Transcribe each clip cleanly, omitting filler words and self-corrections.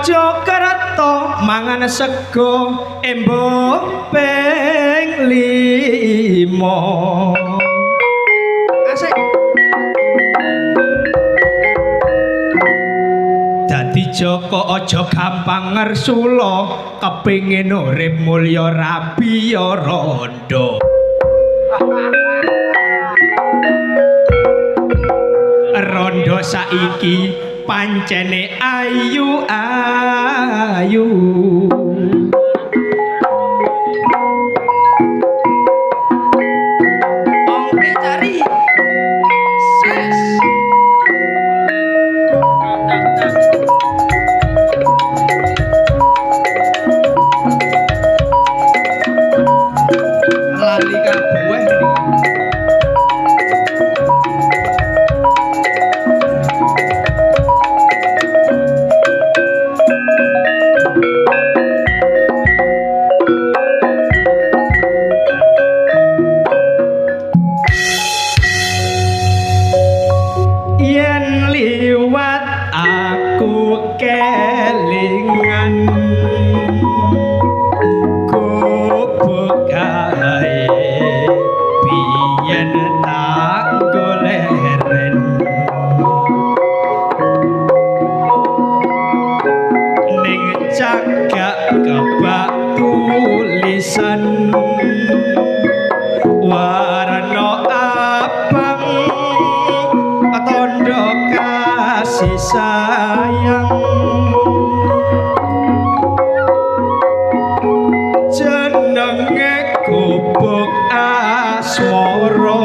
aja kereta mangan sego embo ping 5 asik dadi Joko aja gampang ngersula kepengin urip mulya rabi ya rondo rondo saiki pancene ayu ayu ongke cari ses lali kabeh kelingan gubuk kae biyen tak goleren ning cagak kebak tulisan warna abang tondo kasih sayang jenenge gubuk asmara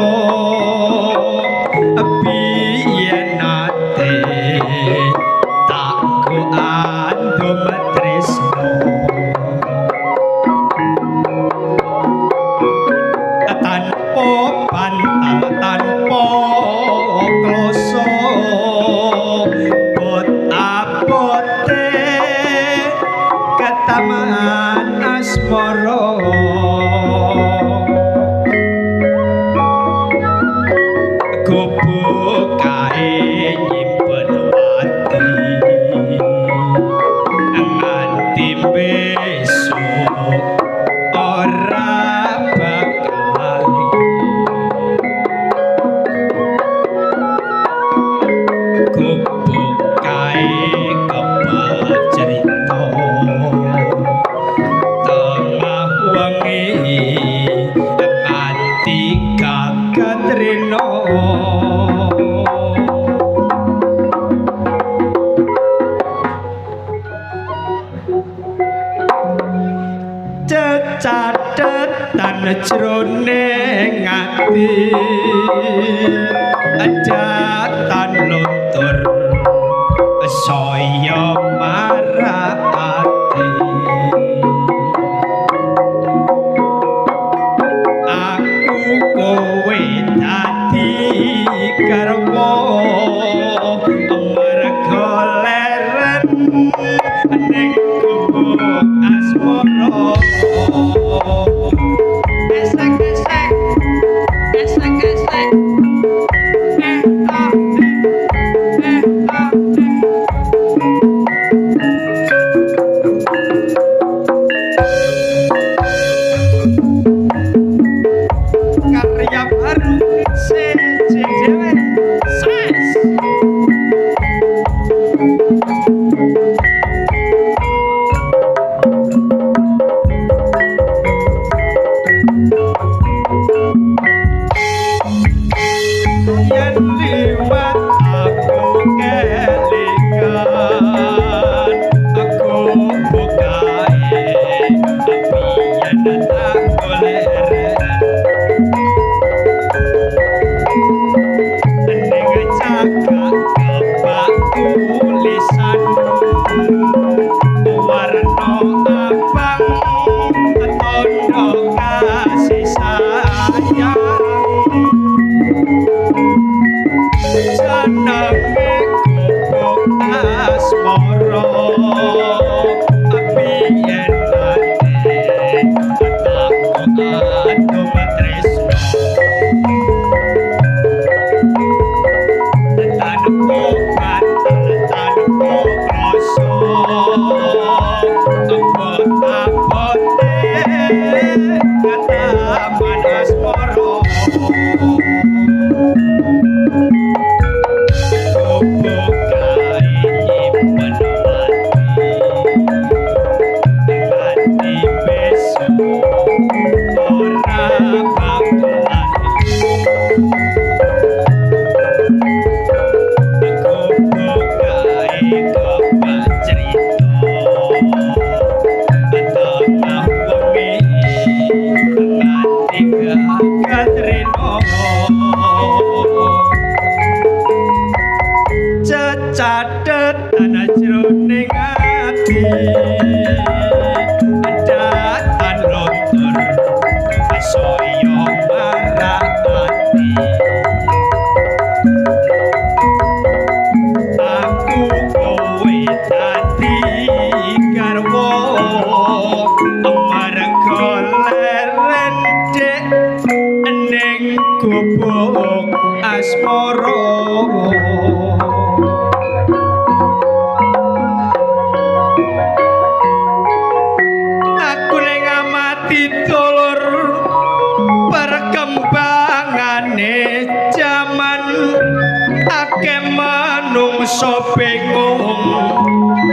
biyen nate tak go andum tresno tanpa bantal tanpa kloso bot apote ketaman asmara gubuk kae nyimpen ati nganti besok ora bakal gubuk kae kebak cerita tengah wengi nganti kakatrino cacatetan jroning ati datan luntur saya marati aku kowe dadi garwa merga leren ning gubuk asmara esek esek esek esek gubuk asmara. Aku ning ngamati dulur perkembangane jaman, akeh manungsa bingung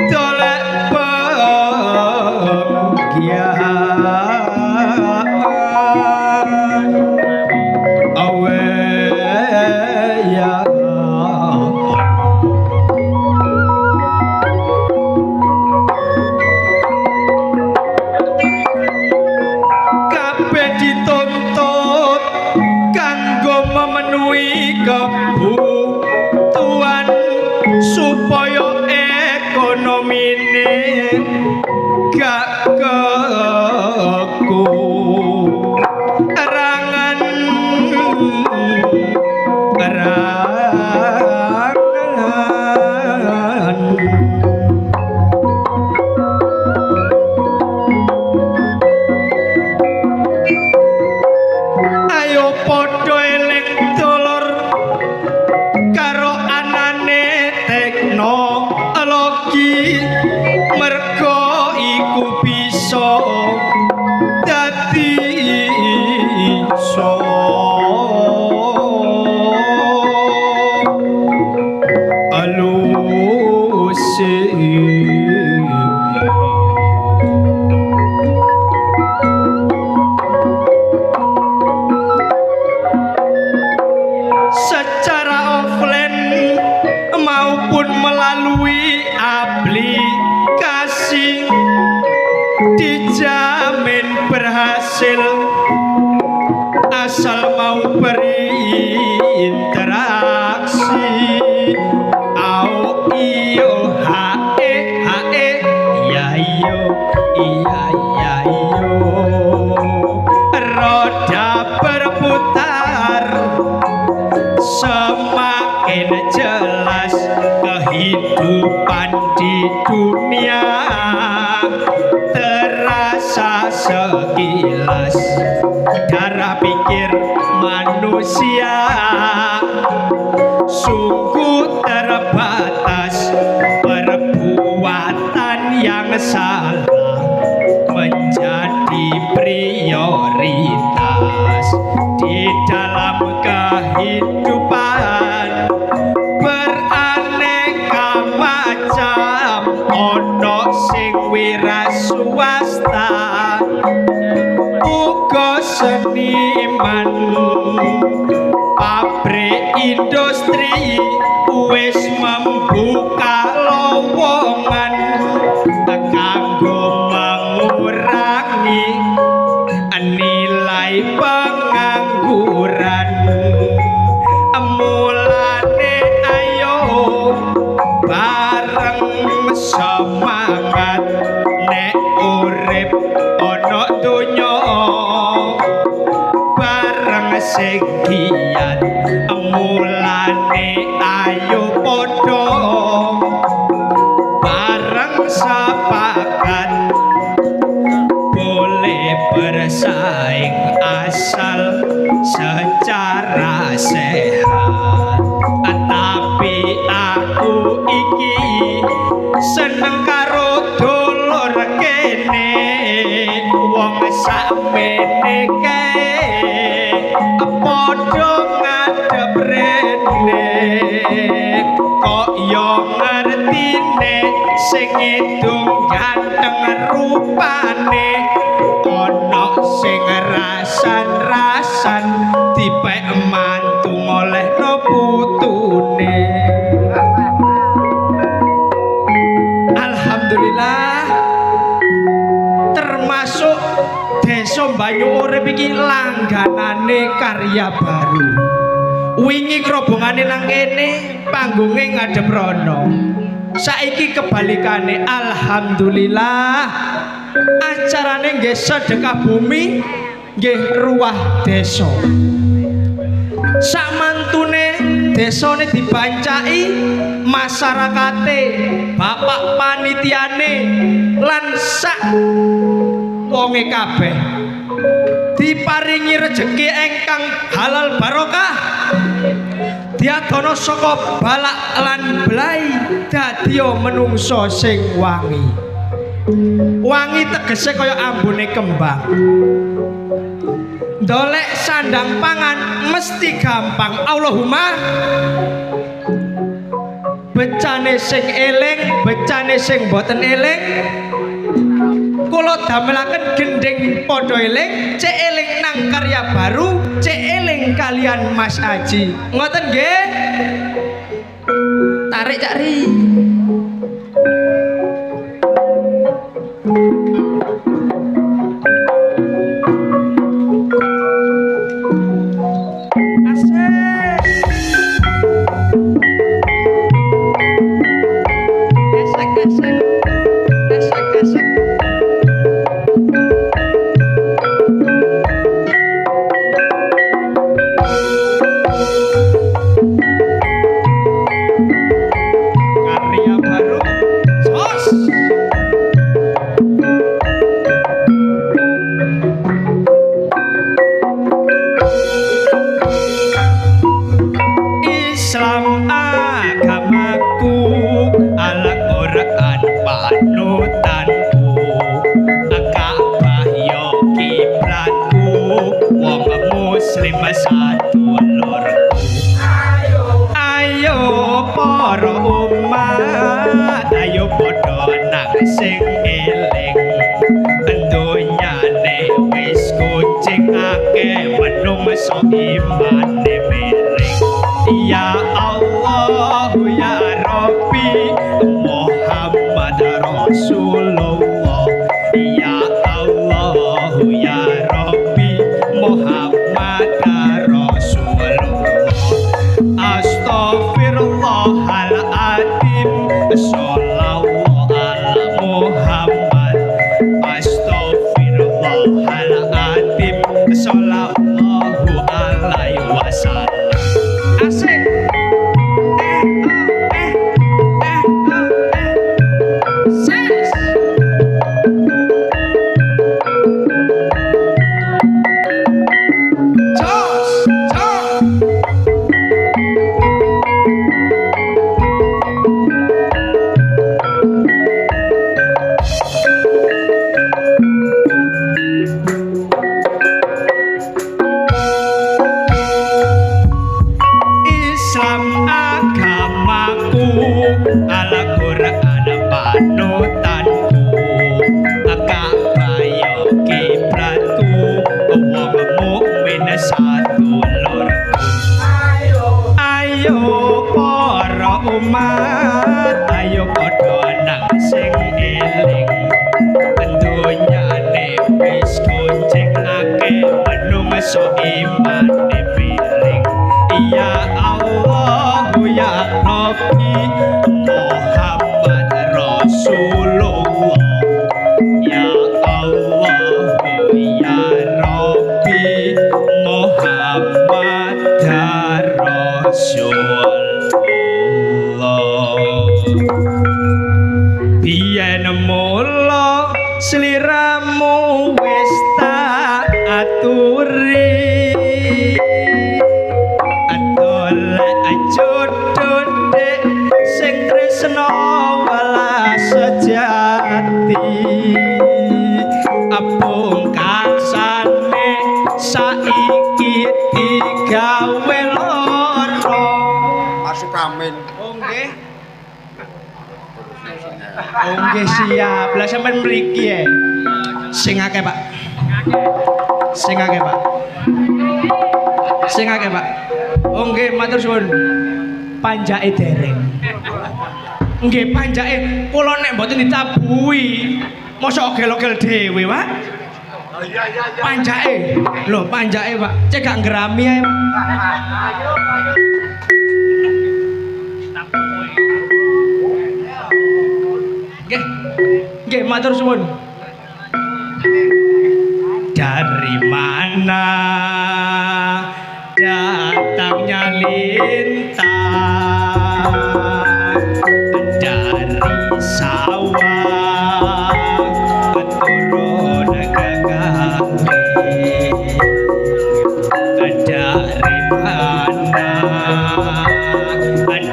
dolek penggiaan awe ya kabeh dituntut kanggo memenuhi kebutuhan supaya ekonomine gak kekurangan ayo padha eling dulur karo anane teknologi, merga iku bisa dadi iso aluse secara offline maupun melalui aplikasi dijamin berhasil asal mau berinteraksi. Au iyo hae ya iyo iya ya iyo, roda berputar semakin jelas kehidupan di dunia terasa sekilas. Darah pikir manusia sungguh terbatas, perbuatan yang salah menjadi prioritas di dalam kehidupan beraneka macam. Ono sing wira swasta uga seniman, pabrik industri wis membuka lowongan kanggo mengurangi nilai pengangguran. Mulane ayo bareng semangat nek urip ana donya, bareng sing giat. Mulane ayo padha bareng sepakat boleh bersaing asal secara sehat. Tapi aku iki seneng karo dulur kene, wong sakmene kae padha ngadep rene, kok yo ngertine sing ngedung ganteng rupane, ono sing rasan-rasan dipek mantu ngolehno putune. Alhamdulillah, termasuk desa Banyu Urip iki langganane karya baru. Wingi kerobongane nang kene panggunge ngadep rono, saiki kebalikane. Alhamdulillah, acarane nggih sedekah bumi, nggih ruah desa. Samantune desane dibancaki masyarakate, bapak panitiane lan sak wonge kabeh diparingi rejeki ingkang halal barokah diadono saka balak lan blai dadiya menungso sing wangi. Wangi tegese kaya ambune kembang. Dolek sandang pangan mesti gampang. Allahumma becane sing eling, becane sing boten eling. Kula damelaken gending padha eling, cek eling nang karya baru, cek eling kalian Mas Aji. Ngoten nggih? Tarik Cak Ri. Nggih siap. Lah sampean mriki ya. Sing akeh, Pak. Sing akeh, Pak. Sing akeh, Pak. Oh nggih, matur suwun. Panjake dereng. Nggih, panjake kula nek mboten ditabuhi, mosok ogel-ogel dhewe, Pak. Panjake. Lho, panjake, Pak. Cek gak ngerami ae, Pak. Nggih, matur suwun. Dari mana datangnya lintang? Dari sawah turun ke kali. dari mana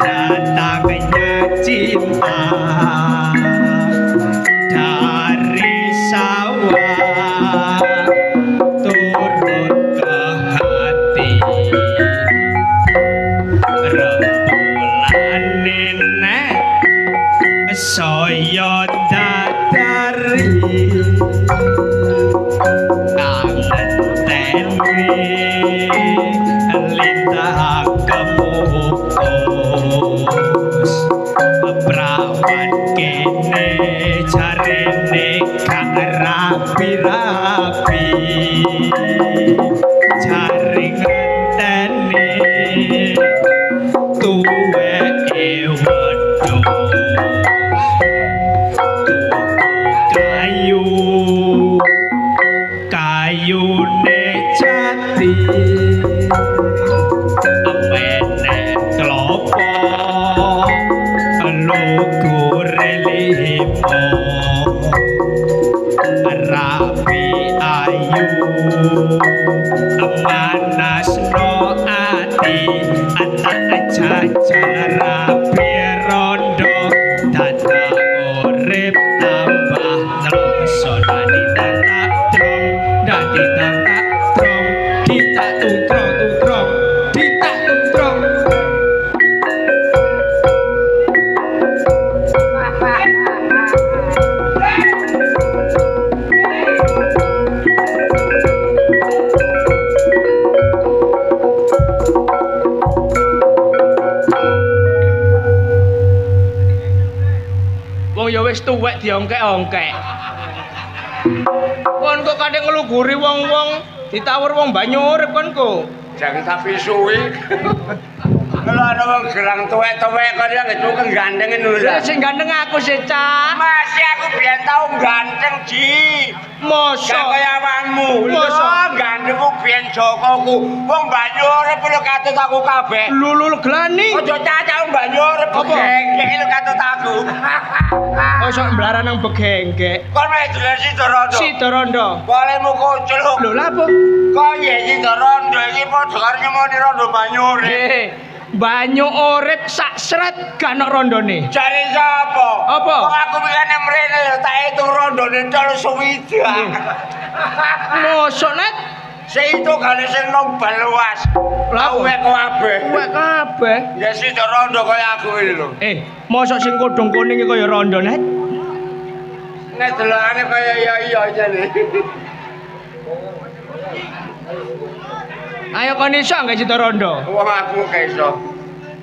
datangnya cinta dari sawah turun ke hati rembulan nenek soyo dadari kangen tenri lintah kemukus perawan kene jarene gak rapi-rapi jaring ngenteni tuweke wedhus kayu kayune jati menek klopo lugure limo rapi ayu manasno ati anak jajal rapi rondo dada urip tambah nelongso dadi tak trong dadi tak trong ditak tutrong tutrong ditak tutrong wong ya wis tuwek diongkek-ongkek kon kok kadang ngluguri wong-wong ditawur wong banyu urip kon kok jangan tapi suwi kalau ada wong gerang tuwek-tuwek kok dia nggak cukup gandengin dulu lha sing gandeng aku sih cah masih aku biar tahu ganteng ji mosok gak kaya awakmu mosok gandengku biar jokoku wong banyu urip lu katut aku kabeh lulu glani ojo cacah wong banyu urip begengke lu katut aku mosok mblaran nang begengke kon mek jelas Sidorondo bolehmu kucul lho lha apa kok ya Sidorondo iki padha karo nyemoni rondo banyu urip banyu urip sak sret gak ono rondone. Jare sapa? Apa? Wong aku mikirane mrene lho tak hitung rondone tok suwidak. Mosok net Seitu gane sing nombal luas. Lah wek kabeh. Wek kabeh. Ya sida rondo kaya aku iki lho. Mosok sing kodhong kuning iki kaya rondo net. Nek delokane kaya iya jane. Ayo kon iso gak sida rondo? Wong aku gak iso.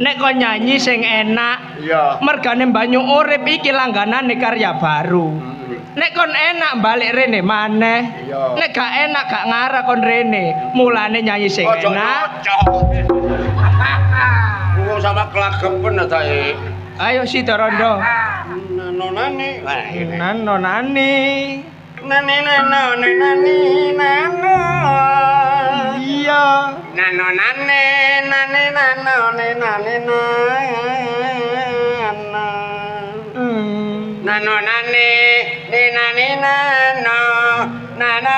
Nek kon nyanyi sing enak, iya. Mergane banyu urip iki langganane karya baru. Nek kon enak balik rene maneh. Iya. Nek gak enak gak ngarah kon rene. Mulane nyanyi sing enak. Wong sama kelagepen ta iki. Ayo sida rondo. Nonane. Nonane. Nani nano. Iya. Nano nane nano. Nano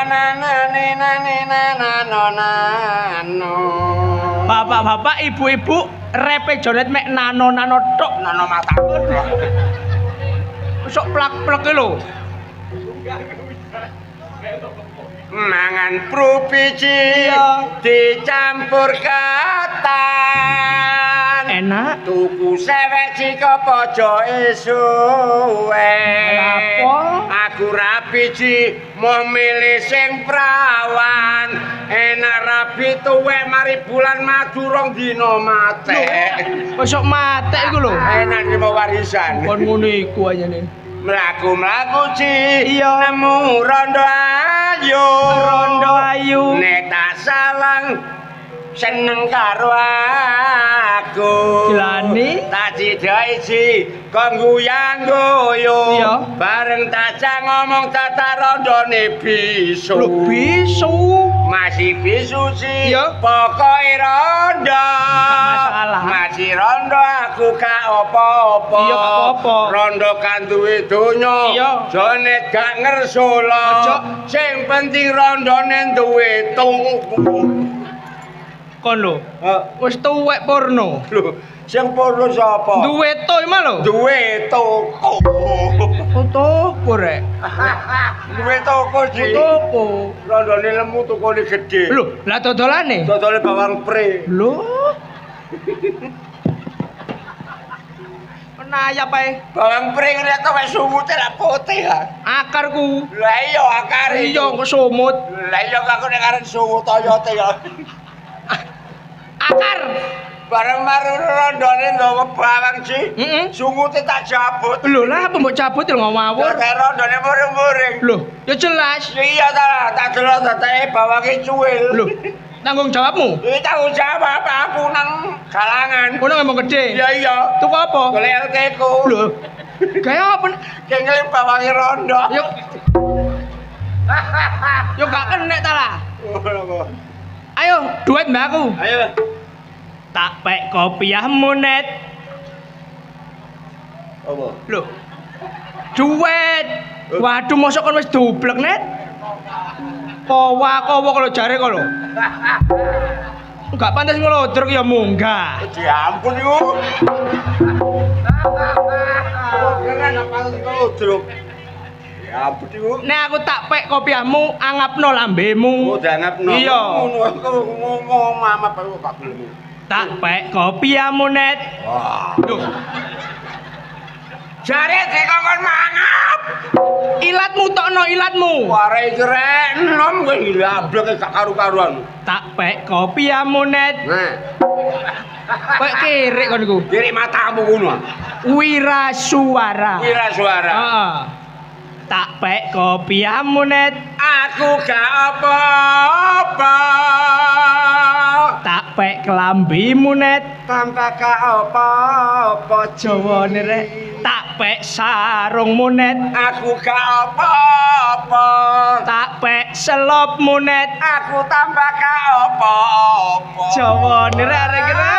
nane nane nano. Nano. Bapak-bapak, ibu-ibu, repe jonet mek nano tok. Nano mataku. Sok plak-plak lho. Mangan prupiji dicampur ketan enak tuku sewek jika pojoke suwe lapo aku rapi ji mau milih sing prawan enak rapi tuwek mari bulan madu rong dino mate kosok mate iku lho enak iki mau warisan kon ngono iku anyane mlaku-mlaku ci iya nemu rondo ayu nek tak salang seneng karo aku Gilani tak cidai ci kok guyang-guyu iya bareng tak ngomong tata rondone bisu masih bisu sih iya pokoknya rondo masalah masih rondo aku gak apa-apa iya gak apa-apa rondo kan duwe donya iya jonet gak ngersula sing penting rondone duwe tuku kon lho. Wis tuwek porno. Lho, sing porno sapa? Duwe to ima lho. Duwe toko. Toko rek. Duwe toko sih. Toko. Rondone lemu tokone gedhe. Lho, lah dodolane. Dodole bawang pre. Lho. Penayap ae. Bawang pre ngene to wis sumute lah putih ha. Akarku. Lah iya akare. Iya kok sumut. Lah iya kok nek arep sumut toyote ya. Akar. Bareng maru rondone nggawa bawang sih. Sumute tak jabut. Lho, lah apa mbok cabut lho ngawur. Nek rondone muring-muring. Lho, ya jelas. Iya ta, tak delok datake bawange cuwil. Lho, tanggung jawabmu. Iki tanggung jawab aku nang galangan. Ono ngomong gede. Iya iya. Tuku apa? Golek LK-ku. Lho. Gaya apa? Kengelin bawange rondo. Yo. Yo gak kenek ta lah. Ayo, duit mbak aku. Ayo. Tak pek kopiahmu net. Apa? Lho. Duit. Waduh, mosok kon wis dublek net. Kowa kalau jare kok lho. Enggak pantas ngelodrok ya munggah. Ya ampun iku. Keren apa ngelodrok. Ya ampun iku. Nek aku tak pek kopiahmu, angapno lambemu. Oh, dianggapno. Iya. Ngomong mama baru gak gelem. Tak pek kopiahmu net. Wah. Duh. Jare dikongkon mangap. Ilatmu tokno ilatmu. Ware iki rek enom kowe ilablek gak karu-karuan. Tak pek kopiahmu net. Nah, Kok kirik kon iku. kiri matamu ngono. Wira suara. Wira suara. Heeh. Tak pek kopiahmu net. Aku gak apa-apa. Tak pek kelambimu net. Tanpa gak apa-apa Jawane rek. Tak pek sarungmu net. Aku gak apa-apa. Tak pek selopmu net. Aku tambah gak apa-apa. Jawane rek arek kira.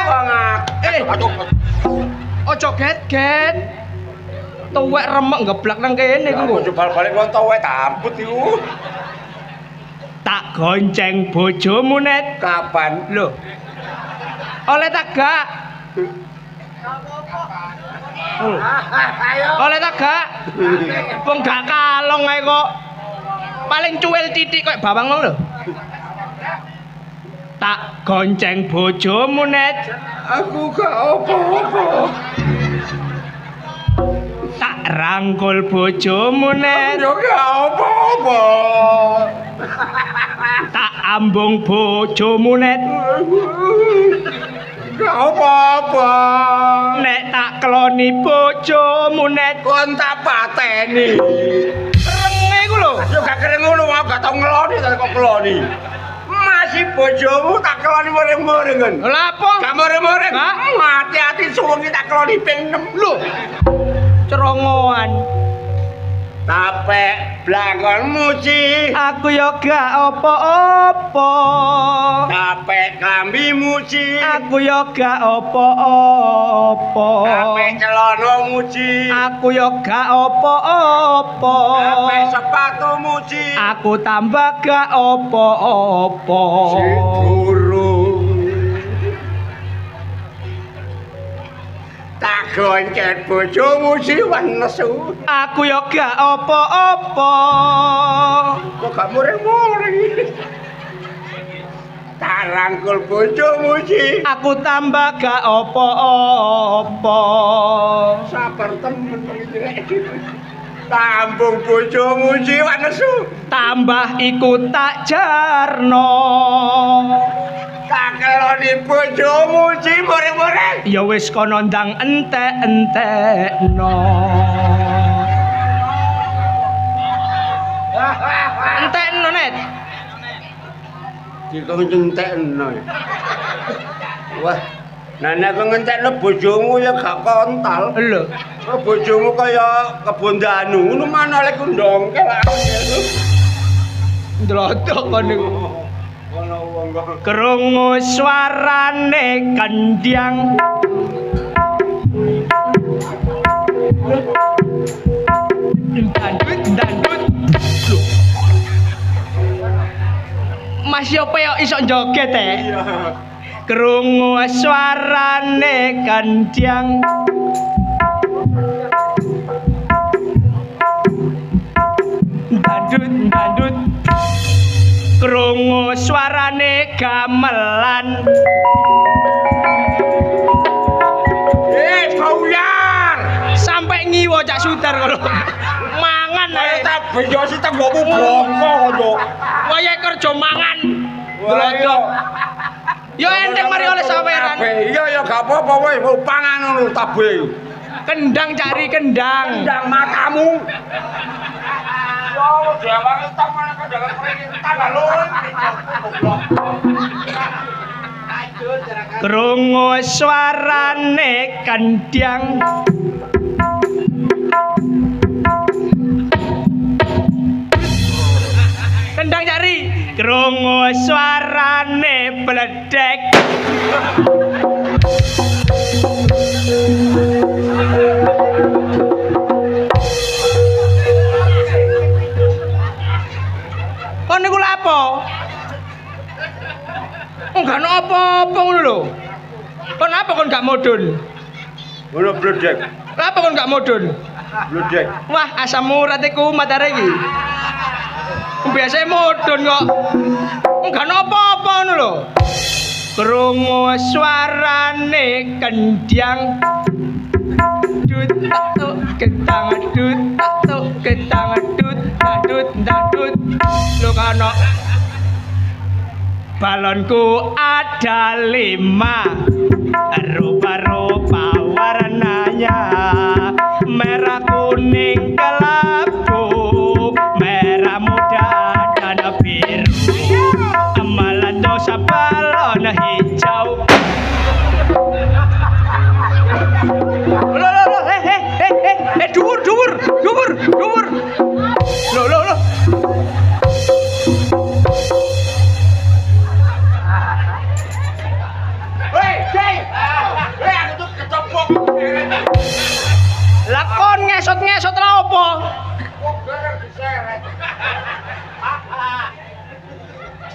Aduh. Ojo get-get. Tuwek remek ngeblak nang kene Aku iku. coba balik wong tuwek tamput iku. Tak gonceng bojomu net. Kapan? Lho. Oleh tak gak? Ayo. Oleh tak gak? Wong gak kalong ae kok. Paling cuwil titik kok bawang ngono lho. Tak gonceng bojomu net. Aku gak apa-apa. Tak rangkul bojomu net. Yo gak apa-apa. Tak ambung bojomu net. Gak apa-apa. Nek tak keloni bojomu net. Kon tak pateni. Renge iku lho. Yo gak keren ngono, aku gak tau ngeloni tak kok keloni. Masih bojomu tak keloni muring-muring kan. Lah apa? Gak muring-muring. Hah? Hati-hati suwengi tak keloni ping 6 lho. Cerongoan. Tapek blakonmu ci. Aku yo gak apa-apa. Tapek klambimu ci. Aku yo gak apa-apa. Tapek celanamu ci. Aku yo gak apa-apa. Tapek sepatumu ci. Aku tambah gak apa-apa. Si durung. Tak goncet bojomu ci wan nesu. Aku yo gak apa-apa. Kok gak muring-muring. Tak rangkul bojomu ci. Aku tambah gak apa-apa. Sabar temen iki. Tambung bojomu ci wan nesu. Tambah ikut tak jarno. Tak keloni bojomu ci muring-muring. Ya wis kono ndang entek-entekno. Entekno net. Dikon ngentekno. Wah, nek aku ngentekno bojomu ya gak kontal. Lho, Bojomu kaya kebon danu, ngono mana lek ndongkel. ndlotok kon niku. Ono wong kok. Krungu swarane kendhiang. Dandut. Lho. Mas yo pe iso joget Iya. krungu suarane kendang dandut krungu suarane gamelan bauyan sampai ngiwo Cak Sudar kalau mangan ae tak bejo sih tak mbokmu bongko lho waya kerja mangan wah iya yo enteng mari oleh saweran iya ya gak apa-apa wis pangan ngono tabe kendang cari kendang ndang makamu yo dewange tak mana kendang perintah lho krungu suarane kendang kendang cari krungu suarane bledek kon niku lha apa enggak ono apa-apa ngono lho kon apa kon gak mudun ngono bledek lha apa kon gak mudun bledek wah asam urat iku matare iki biasa mudun kok enggak ono apa-apa ngono lho krungu suarane kendang dut tuk ketang dut tuk ketang dut lho kana balonku ada 5 rupa-rupa warnanya merah kuning kelabu merah muda dan biru amalan dosa balon hijau lo dhuwur lo lakon ngesot lah apa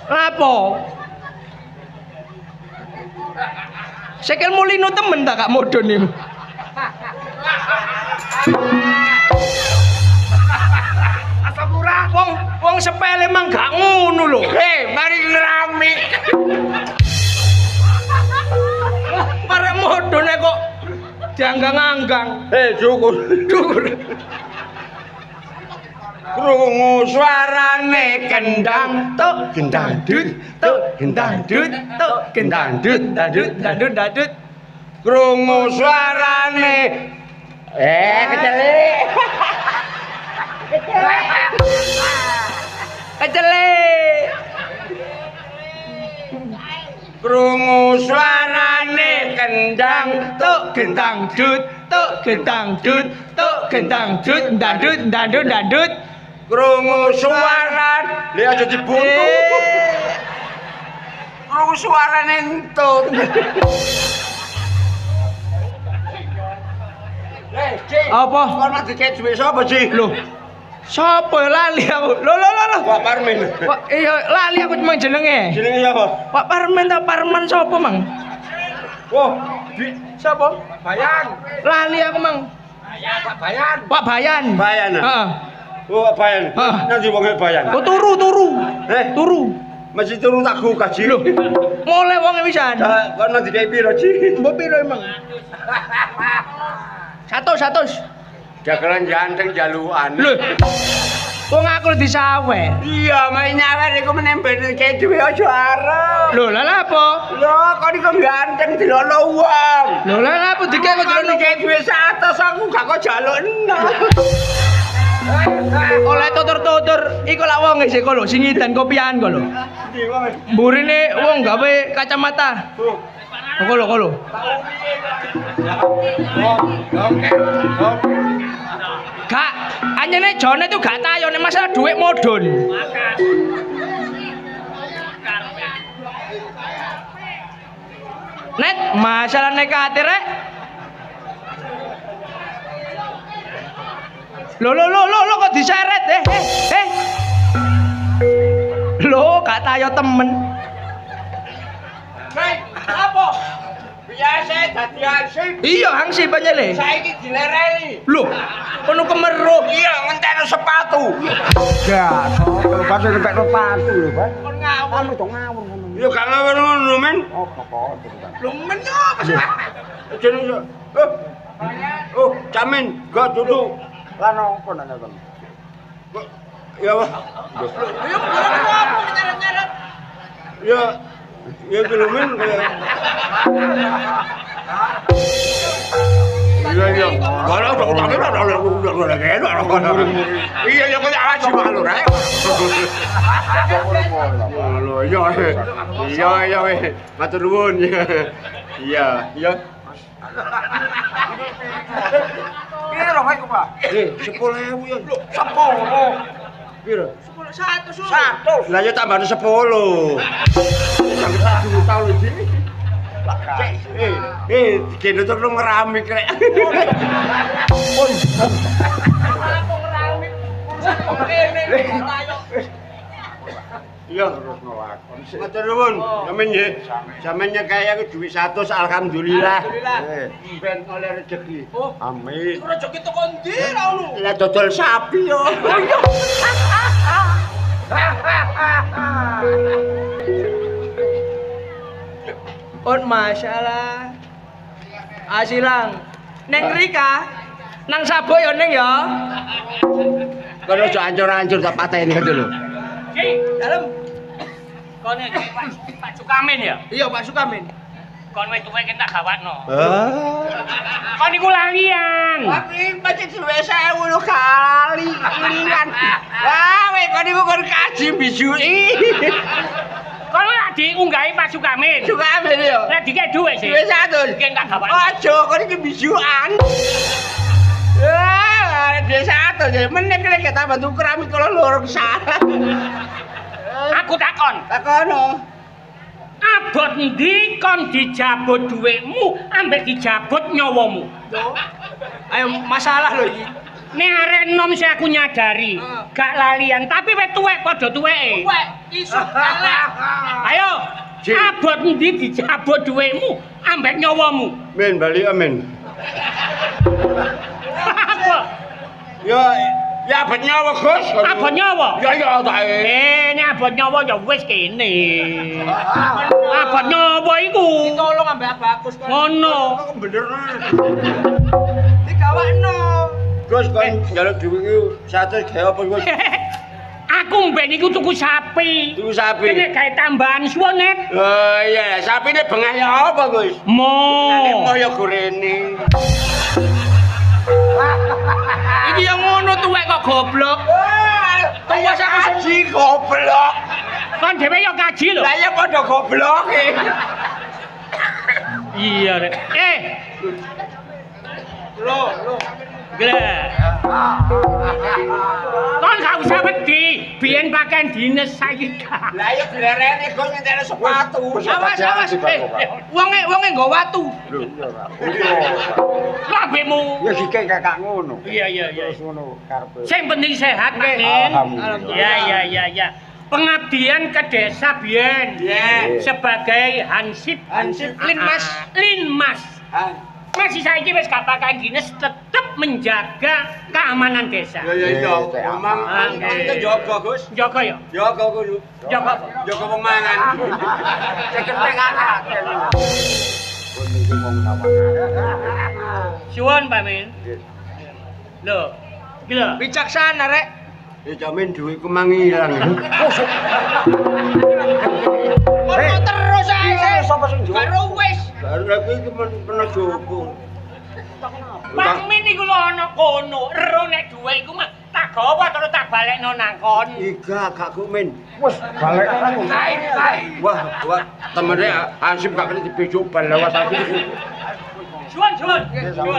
apa sekel mulino temen tak gak modon nih asam murah wong sepele emang gak ngono lho mari ngerami parek modone kok dianggang-anggang cukur krungu suarane kendang tuk gendang dut dandut krungu suarane kecele krungu suarane kendang tuk gendang dut dandut krungu suara lha aja dibungku krungu suarane entut apa kon mak dikek duwe sapa Ji lho sapa lali aku lho Pak Parmin Pak iya lali aku cuma jenenge sapa Pak Parmin ta Parman sapa mang oh sapa Bayan lali aku mang Pak Bayan heeh oh Pak Bayan nanti wong Bayan oh turu masih turu tak gaji lho mulai wong wisan kon nanti dikek piro Ji mbok piro emang 100 jagalan janteng jaluan lho wong aku disawer iya main nyawer iku menembel kayak duwe aja arep lho lha apa lho kok iku ganteng dilono wong lho lha apa dikek kok dilono kayak duwe 100 aku gak kok jaluk enak oleh tutur iku lak wong sik lho sing ngidan kopian kok lho mburine wong gawe kacamata kok gak anyene jone itu gak tayo nek masalah duit modon net masalah nekate rek lo kok diseret lo gak tayo temen Apa? Biasa dadi hansip. Iya, hansip panjene. Saiki dilereni. Loh, kono kemeruh. Iya, ngenteni sepatu. Ya, pas nek sepatu lho, Pak. Kon ngawur. Anu to ngawur ngono. Ya gak ngawur ngono, men. Oh, apa itu, Pak? Lho men yo apa sih? Jenenge. Oh, Camin, gak duduk. Lan opo nek ngono? Ya, Pak. Yo apa nyeret-nyeret. Ya, ya gitu men. Iya iya. Kalau udah utangnya udah iya ya kok aja malu rek. Halo iya. Iya iya weh. Matur nuwun ya. Iya iya. Piro wae kok, Pak? 10.000 ya. 10. Piro? 100. Lah ya tambah 10. Sampai 1 juta lho iki. Kene tuh ngeramik rek. Pun. Iya, matur nuwun. Sampeyan nggih. Sampeyan kaya duit 100 alhamdulillah. Ben oleh rezeki. Amin. Rezeki teko ndi ra ono? Lah dodol sapi yo. On masalah. Asilang. Neng Rika. Nang Sabo yo neng yo. Kono aja ancur-ancur tak pateni ngono lho. Ki, Dalem. kone Pak Sukamin ya? Iya Pak Sukamin. Kon wis tuwek tak gawatno. Ah. Kon niku lalian. Tapi pasti duwe 1000 lho kali lian. Wah, weh kon niku kon kaji bisuki. Kon lak diunggahi Pak Sukamin. Suka amen yo. Lah dikek dhuwit sih. Duwe 100. Ki tak gawatno. Aja kon iki bisukan. Wah, duwe 100 ya. Meneh kene tambah tuker ami kula loro kesalahan. Aku takon. Takono. Abot ndi kon dijabut dhuwitmu ambek dijabut nyawamu? Ayo masalah lho iki. Nek arek enom sih aku nyadari, gak lalian, tapi wis tuwek padha tuweke. Wek, iso elek. Ayo, Ji. abot ndi dijabut dhuwitmu ambek nyawamu? Men bali amen. Apa? Ya abot nyawa Gus. Abot nyawa? Ya ya tak. Nek abot nyawa ya wis kene. Abot nyawa iku. Tolong ambek Bagus kon. Ngono. Bener. Digawakno. Gus kon njaluk dhuwit iki 100 gawe apa Gus? Aku mben iku tuku sapi. Tuku sapi. Kene gawe tambahan suwon, Net. Oh iya, sapine bengah ya apa Gus? Mo. Mau ya gorene. Iki yang ngono tuwek kok goblok. Tuwas aku siji goblok. Kon dhewe ya kaji lho. Lah ya padha gobloke. Iya, Rek. Loh. Gila. Kon gak usah wedi, biyen pakaian dinas saiki gak. Lah ya dilereni Gus nyentekne sepatu. Awas. Wonge nggo watu. Lho, iya, Pak. Lambemu. Ya sike kakak ngono. Iya. Terus ngono karepe. Sing penting sehat, Pak Nin. Alhamdulillah. Ya. Pengabdian ke desa biyen. Iya. Sebagai hansip Linmas. Masih saiki wis gak pakaian dinas tetep menjaga keamanan desa. Ya. Mamang Oke. jaga Gus. Jaga ya. Jaga Gus. Jaga apa? Jaga pemangan. Ceketek anak. Pun iki wong tawanan. Suwun, Pak Min. Lho. Gila. Bijaksana rek. Ya jamin duitku mangilang. Kono terus ae. Sapa sing jual? Karo wis. Baru lagi iki pernah jopo. Pak Min iku lho ana kono. Ero nek dhuwit iku mah tak gawa terus tak balekno nang kon. Iga gak ku men. Wes balik nang. Wah, temene Hansip gak kena dibejok bal lewat aku. Suwun.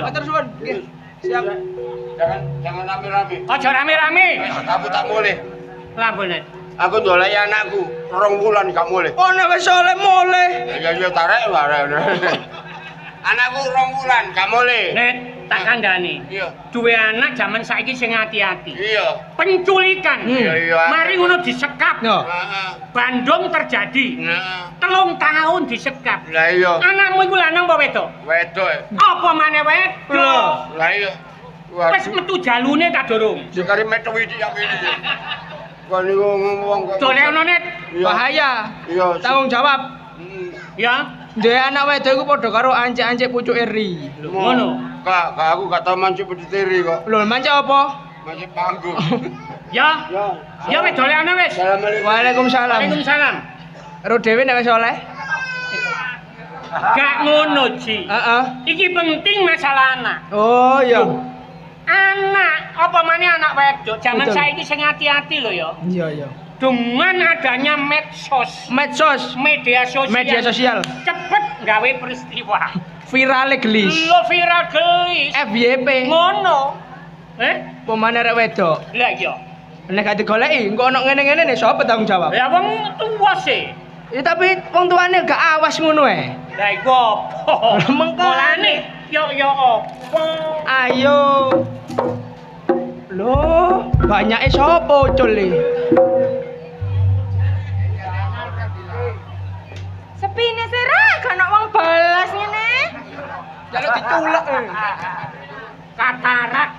Matur suwun. Nggih. Siap. Jangan rame-rame. Aja rame-rame. Aku tak boleh. Lampune. Aku ndoleki anakku 2 wulan gak boleh. Oh nek wis oleh mulih. Ya tarik wae. Anakku 2 wulan gak boleh. Net, Tak kandhani. Iya. Duwe anak zaman saiki sing ati-ati. Iya. Penculikan. Iya. Mari ngono disekap. Yo. Heeh. Bandung terjadi. Nah. 3 tahun disekap. Lah iya. Anakmu iku lanang apa wedok? Wedok. Apa maneh wedok? Lah iya. Wis metu jalune ta durung? Sekali metu iki yang ini. Kok niku ngomong kok. Dolekno net. Bahaya. Iya. Tanggung jawab. Ya. Duwe anak wedok iku padha karo ancek-ancek pucuke ri. Ngono. Kak, aku gak tau mancing peditiri kok. Lho, mancek apa? Mancing panggung. Ya. Ya. Ya wis dolekno wis. Assalamualaikum. Waalaikumsalam. Waalaikumsalam. Ro dhewe nek wis oleh. Gak ngono, Ji. Heeh. Iki penting masalah anak. Oh, iya. Anak, apa maneh anak wedok? Zaman Betul. saiki sing hati-hati lho ya. Iya, iya. Dengan adanya medsos, Medsos, media sosial. media sosial. Cepet gawe peristiwa. Virale gelis. Lo viral gelis. FYP. Ngono. Pemane rek wedok. Lah iya. Nek gak digoleki, engko ono ngene-ngene nek sapa tanggung jawab? Ya wong tuwa sih. Ya tapi wong tuane gak awas ngono ae. Lah iku apa? Mengko. Mulane yo apa? Ayo. Loh, banyake sapa ucul e? Sepine sira gak ono wong balas ngene. Jaluk ditulak e. Katarak.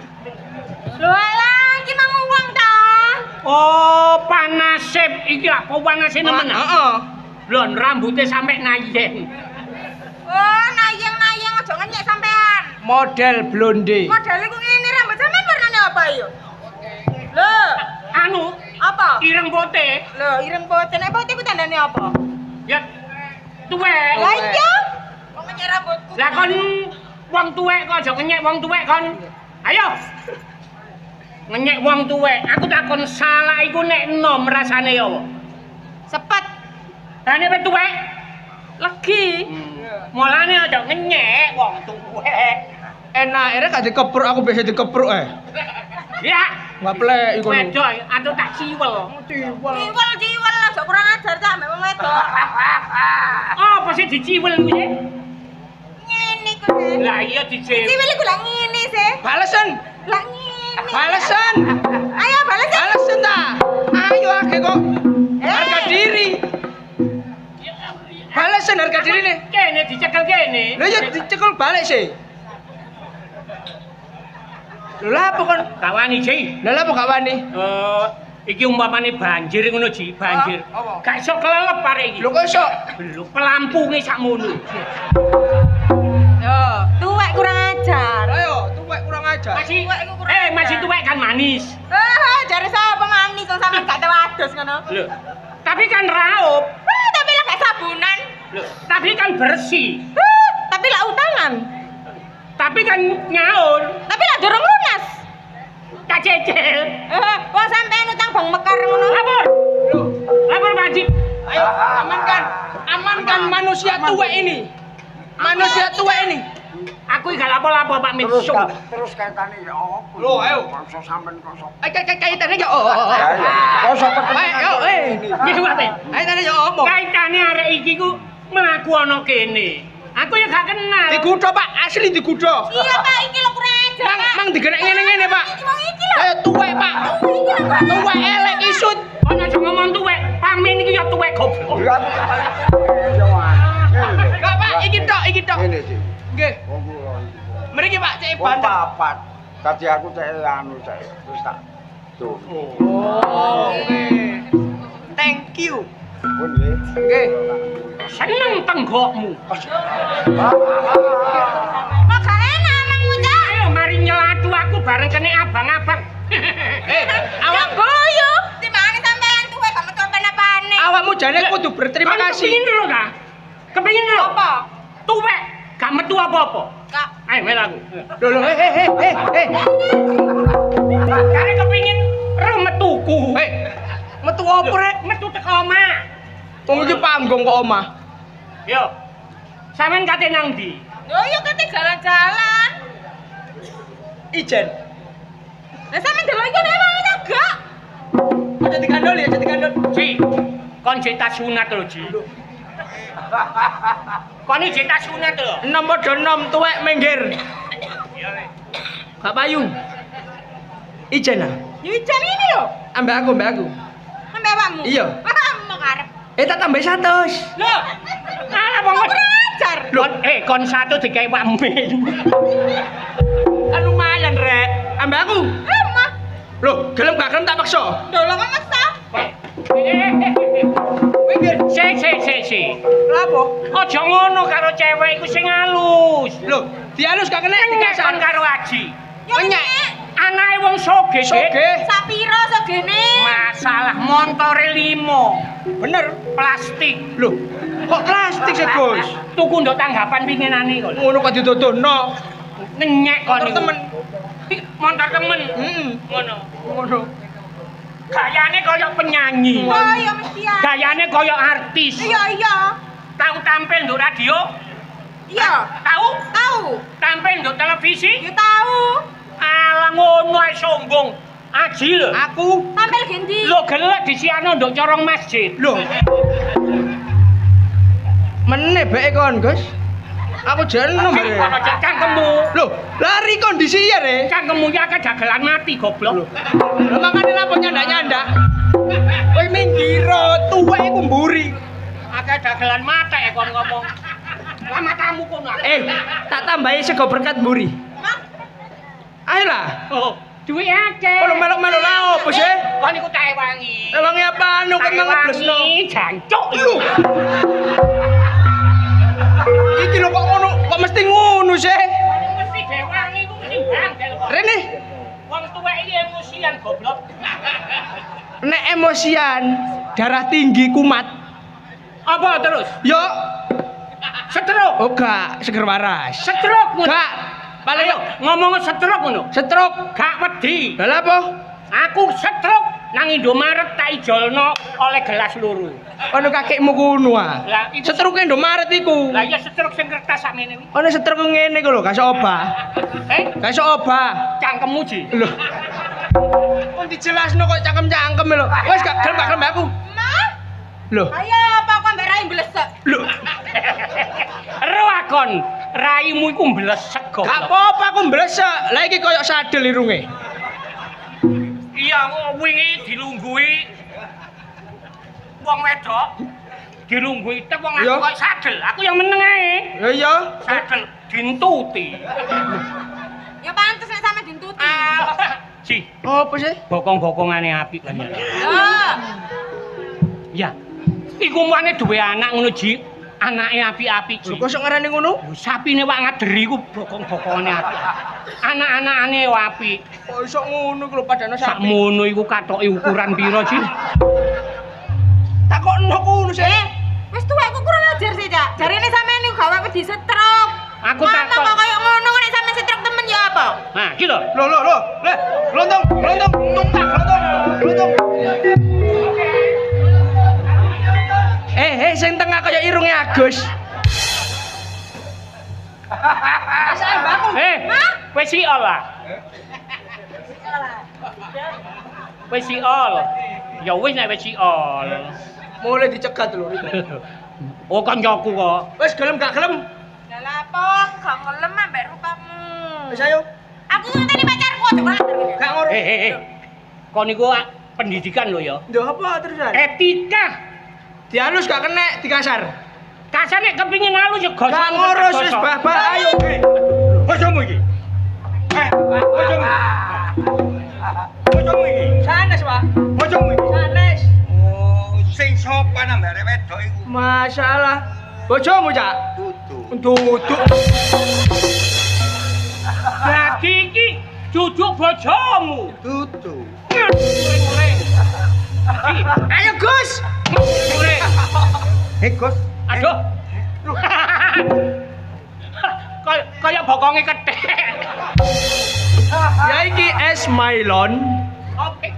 Lho alah, iki mang wong ta. Oh, panasip iki apa panase nemen? Heeh. Lho, rambutnya sampe nayeng. Oh, nayeng-nayeng aja ngenyek sampean. Model blonde. Model iku ngene rambut sampean warnane apa yo? Lho, Anu, apa? ireng putih. Lho, ireng putih. Nek putih ku tandane apa? Ya, tuwek. Lah iya. Wong ngenyek rambutku. Lah kon wong tuwek kok aja ngenyek wong tuwek kon. Ayo. Ngenyek wong tuwek. Aku takon salah iku nek enom rasane ya apa? Sepet, Lah nek tuwek, legi. mulane aja ngenyek wong tuwek. Enak, ere gak dikepruk, aku biasa dikepruk ae. Ya, Enggak plek iku. wedok aku tak ciwel. Ciwel aja kurang ajar ta mbek wong wedok. Apa sih diciwel kuwi? Ngene ku. Sih. Lah iya diciwel. Ciwil iku lah ngene sih. Balesen. Lah ngene. Balesen. Ayo bales. Balesen ta. Ayo akeh kok. Harga diri. Balesen harga diri nih. Kene dicekel kene. Lah ya dicekel balik sih. Lho lah apa kon? Kawani Ji. Lah apa gak wani? Iki umpamane banjir ngono Ji, banjir. Apa? Gak iso kelelep arek iki. Lho kok iso? Belum pelampunge sakmono. Yo, tuwek kurang ajar. Ayo, tuwek kurang ajar. Masih Tuwek iku kurang masih ajar. tuwek kan manis. Jare sapa manis kok sampe gak tewadus ngono. Lho, tapi kan raup. Wah, tapi lah gak sabunan. Lho, tapi kan bersih. Tapi lah utangan. Tapi kan nyaur. Tapi lah durung lunas. Tak cecil. Wong sampean utang bang mekar ngono. Lapor. Lapor wajib. Ayo, amankan manusia tuwek ini. Manusia tuwek ini. Aku gak lapor-lapor Pak Min. Terus kaitane ya apa? Loh, ayo. Bangsa sampean kok sok. Kaitannya ya Kok sok Ayo, Nggih, Pak Min. Kaitannya ya apa? Kaitane arek iki ku mlaku ana kene. Aku ya gak kenal. Digudo, Pak. Asli digudo. Iya, Pak, iki lho kurang ajar. Mang digerak ngene-ngene, Pak. Iki wong iki lho. Ayo tuwek, Pak. Tuwek elek isut. Kon aja ngomong tuwek. Pak Min iki ya tuwek goblok. Enggak, Pak. Iki tok. Ngene sih. Nggih. Wong kula. Mriki, Pak, cek Wong banter. papat. Tadi aku cek anu cek. Terus tak. Tuh. Oke. Thank you. Pun nggih. Nggih. Seneng tenggokmu. Kok gak enak nang ngucap. Ayo mari nyelatu aku bareng kene abang-abang. Awak boyo. Di mana sampean tuwek gak metu apa-apane. Awakmu jane kudu berterima Kon kasih. Kepengin lho ta? Kepengin lho. Apa? Tuwek gak metu apa-apa. Kak. Ayo mel aku. Lho, Kare kepengin ro metuku. Metu opo rek? Metu teko omah. Wong iki panggung kok omah. Yo. Sampeyan kate nang ndi? Yo yo kate jalan-jalan. Ijen. Lah sampean delok iki nek wae gak. Aja digandol ya, aja digandol. Ji, kon jeta sunat lho, Ji. Kon iki jeta sunat lho. Enom padha enom tuwek minggir. Gak payu. Ijen ah. Ijen ini lho. Ambek aku. Sampai awakmu. Iya. Mau karep. Tak tambah 100. Loh. Alah wong Ajar. kon satu digawe wamin. Kan lumayan, Rek. Ambek aku. Lemah. Loh, gelem gak gelem tak paksa. Dolong maksa. Si. Lapo? Aja ngono karo cewek iku sing halus. Loh, dihalus gak kena Kon dikasar. karo Aji. Yo Nyek. Anake wong soge. Soge. Sapiro sogene? Masalah montore 5. Bener. Plastik. Loh, kok plastik sih, Gus? Tuku ndok tanggapan pinginane kok. Ngono kok ditodono. Nenyek kon Motor iku. temen. Motor temen. Ngono. Gayane kaya penyanyi. Oh ya mesti ya. Gayane kaya artis. Iya. Tahu tampil nduk radio? Iya. Tahu? Tahu. Tampil nduk televisi? Ya tahu. Alah ngono ae sombong. Aji lho. Aku. Tampil gendi. Lho gelek disiano nduk corong masjid. Loh. Meneh bae kon, Gus. Aku jenuh Kono bare. cek cangkemmu. Loh, lari kondisi ya, Re. Cangkemmu ya kedagelan mati goblok. Lah makane lapo nyandak-nyandak. Kowe minggiro, tuwek iku mburi. Akeh dagelan mata ya kon ngomong. Lah matamu kono. Tak tambahi sego berkat mburi. Ayolah. Oh, duwe akeh. Kalau melok-melok lah opo sih? Kon iku tak ewangi. Ewangi apaan kok ngeblesno? Jancuk Lho. Iki lho kok ngono, kok mesti ngono sih? Mesti dewangi iku mesti bangkel kok. Rene, Wong tuwek iki emosian goblok. nek emosian, darah tinggi kumat. Apa terus? Yo, Stroke. oh gak, seger waras. Stroke ngono. Gak, paling Ayo ngomong stroke ngono. stroke. Gak wedi. Lah apa? Aku stroke nang Indomaret tak ijolno oleh gelas loro. Ono kakekmu kuno ah. Lah iku Stroke Indomaret iku. lah iya stroke sing kertas sakmene kuwi. Ono stroke ngene iku lho, gak iso obah. Gak iso obah. Cangkemmu ji. Lho. Kon dijelasno kok cangkem-cangkem lho. Wes gak gelem aku. Mah? Lho. Ayo apa kok mbek rai blesek. Lho. Ero akon, raimu iku mblesek kok. Gak apa-apa aku mblesek. Lah iki koyo sadel irunge. Iya, wingi dilunggui wong wedok. Dilunggui tek wong Iya. aku kok sadel. Aku yang meneng ae. Ya iya. Sadel dintuti. Ya pantes nek sampe dintuti. Si, Apa sih? bokong-bokongane apik kan ya. Ya. Iku muane duwe anak ngono, Ji. Anake apik-apik, Ji. Lho kok sok ngarani ngono? Sapine wak ngaderi ku bokong-bokongane apik. Anak-anakane apik. Kok iso ngono ku lho padane sak. Sakmono iku katoke ukuran piro, Ji? Takokno ngono sih. Wis tuwek kok kurang ajar sih, Cak. Jarine sampean niku gawe wedi stroke. Aku Ngomong takon. kok koyo ngono nek sampean stroke temen ya apa? Nah, iki lho. Lho. Lah, lontong, tumpak, lontong. Sing tengah kaya irunge Agus. Wis siol lah. Wis siol. Ya wis nek wis siol. Mulai dicegat lho. Oh kancaku kok. Wis gelem gak gelem? Lah lapo gak ngelem ambek rupamu. Wis ayo. Aku ngenteni pacarku aja malah terus. Gak ngono. Kon niku pendidikan lho ya. Ndok apa terusan? Etika. Dihalus gak kena, dikasar. Kasar nek kepingin halus ya gosok. Gak ngurus wis bah-bah ayo. Bojomu iki. Bojomu. Bojomu iki. Sanes, Pak. Bojomu iki. Sanes. Oh, sing sopan ambek arek wedok iku. Masalah. Bojomu, Cak? Duduk. Duduk. Lagi iki duduk bojomu. Duduk. Ayo, Gus. Gus. Aduh. Kayak bokonge kethek. Ya iki es melon. Oke.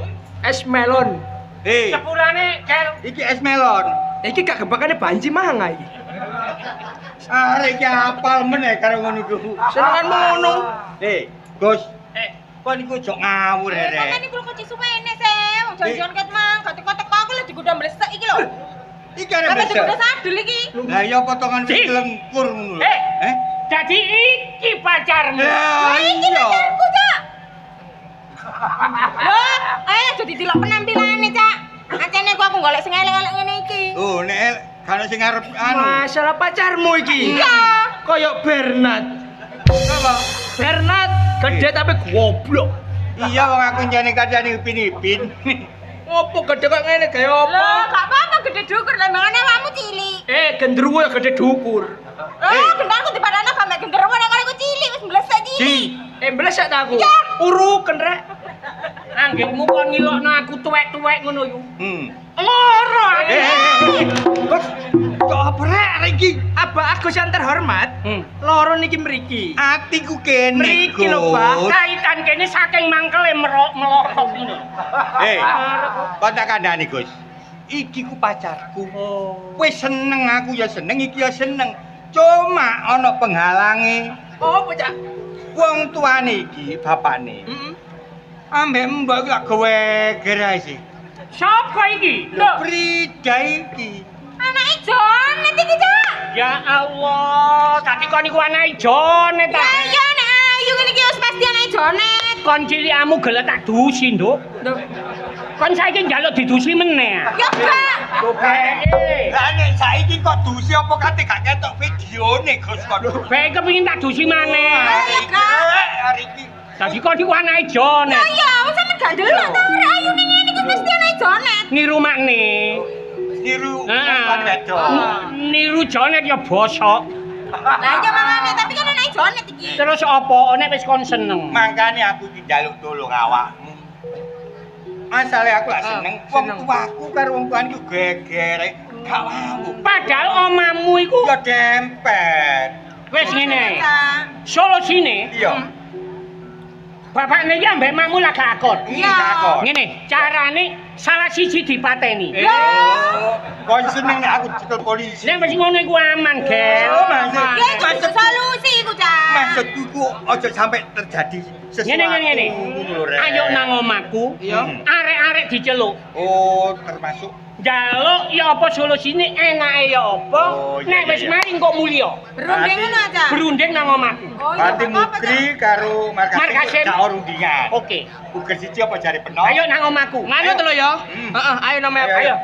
Es melon. Sepurane kel. Iki es melon. Iki gak gebakane banci manga iki. Arek iki apal meneh karo ngono iku. Senenganmu ngono. Gus. Kon iku ojo ngawur Sampeyan rek. niku lho kok sumene sih. Wong janjian ket mang, gak teko-teko aku lho digodha mlesek iki lho. Iki arek Sampe digodha besar. sadel iki. Lah iya potongan wis lengkur ngono lho. Dadi iki pacarmu. Iki pacarku, Cak. Loh, ayo aja didelok penampilane, Cak. Acene aku golek sing elek-elek ngene iki. Oh, nek kan sing arep Masalah pacarmu iki. Iya. Kayak Bernard. Apa? Bernard gede tapi goblok. Iya wong aku njane kancane Upin-Ipin. Opo gede kok ngene gawe opo? Loh, gak apa-apa gede dukur lembangane awakmu cilik. Gendruwo ya gede dukur. Oh, gendangku dipadana gak mek genderuwo nek aku cilik wis mblesek cilik. Mblesak ta aku. Iya. Uruken rek. Anggitmu kon ngilokno aku tuwek-tuwek ngono yo. Loro. Kok apa rek iki? Abah Agus yang terhormat. Loro niki mriki. Atiku kene. Mriki lho, Pak. Kaitan kene saking mangkele melorot ngono. Kok tak kandhani, Gus. Iki ku pacarku. Wis seneng aku ya seneng, iki ya seneng. Cuma ana penghalange. Opo, Cak? Wong tuane iki, bapakne. Ambek mbok iki lak geweger ae sih. Sapa iki? Lho, Frida iki. anake Jonet iki, Cak. Ya Allah, tadi kon iku anake Jonet ta. Ya iya nek ayu ngene iki wis pasti anake Jonet. Kon cilikamu gelem tak dusi, Nduk. Kon saiki njaluk didusi meneh. Ya gak. Lah nek saiki kok dusi apa kate gak ketok videone, Gus kok. Bae kepengin tak dusi maneh. Hari iki. Tadi kon iku anake Jonet. Ya iya, wis sampe gak ndelok ta arek ayu ning ngene iki mesti anake Jonet. Niru makne. Niru kan wedok. Niru Jonet ya bosok. Lah iya mangane, tapi kan anake Jonet iki. Terus apa nek wis kon seneng? Mangkane aku iki njaluk tolong awakmu. Asale aku lak seneng wong tuaku karo wong tuane iku geger gak mau. Padahal omamu iku Ya dempet. wis ngene. Cak. Solusine Iya. bapakne iki ambek makmu lagi akon. Iya. Takon. Ngene, carane salah siji dipateni. Kon seneng nek aku cekel polisi. Nek wis ngono iku aman, Gel. Oh, maksud- Ya itu solusi iku, Cak. Maksudku iku aja sampai terjadi sesuatu. Ngene. Ngono, Rek. Ayo nang omahku. Iya. Arek-arek diceluk. Oh, termasuk Jaluk ya apa solusine enake ya apa? Oh, iya, Nek wis iya. mari kok mulya. Berunding ngono, Cak. Berunding nang omahku. Oh iya, Berarti apa-apa, Mukri Cak. karo Markasim. Markasim gak rundingan. Oke. Bukan siji apa jari penuh? Ayo nang omahku. Nganu to lho ya. Heeh, ayo namanya. Ayo. Ayo.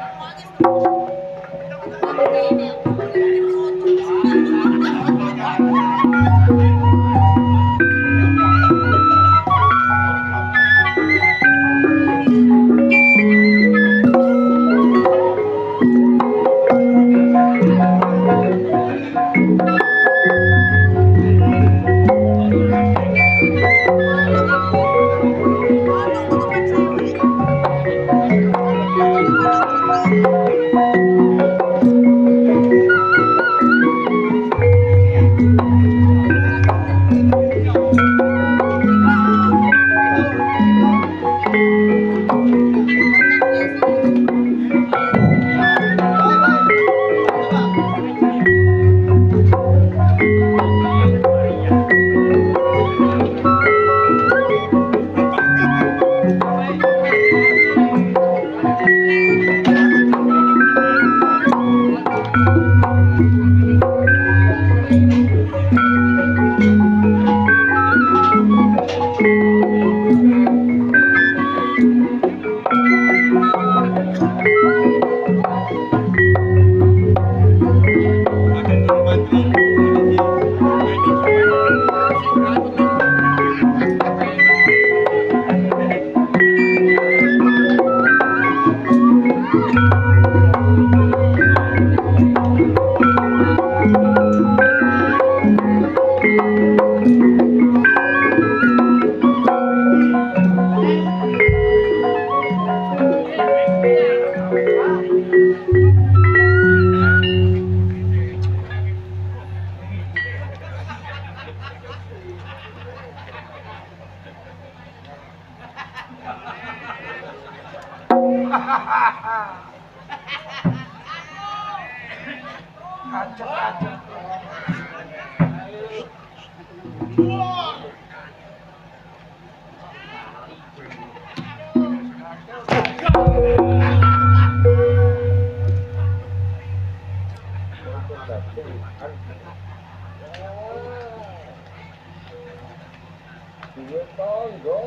Duwe tangga.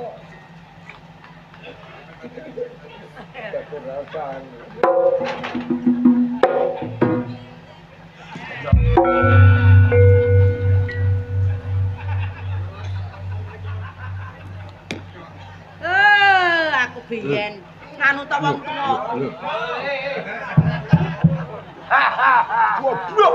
Kekerasan. Aku biyen nganu ta wong tuwa. Goblok.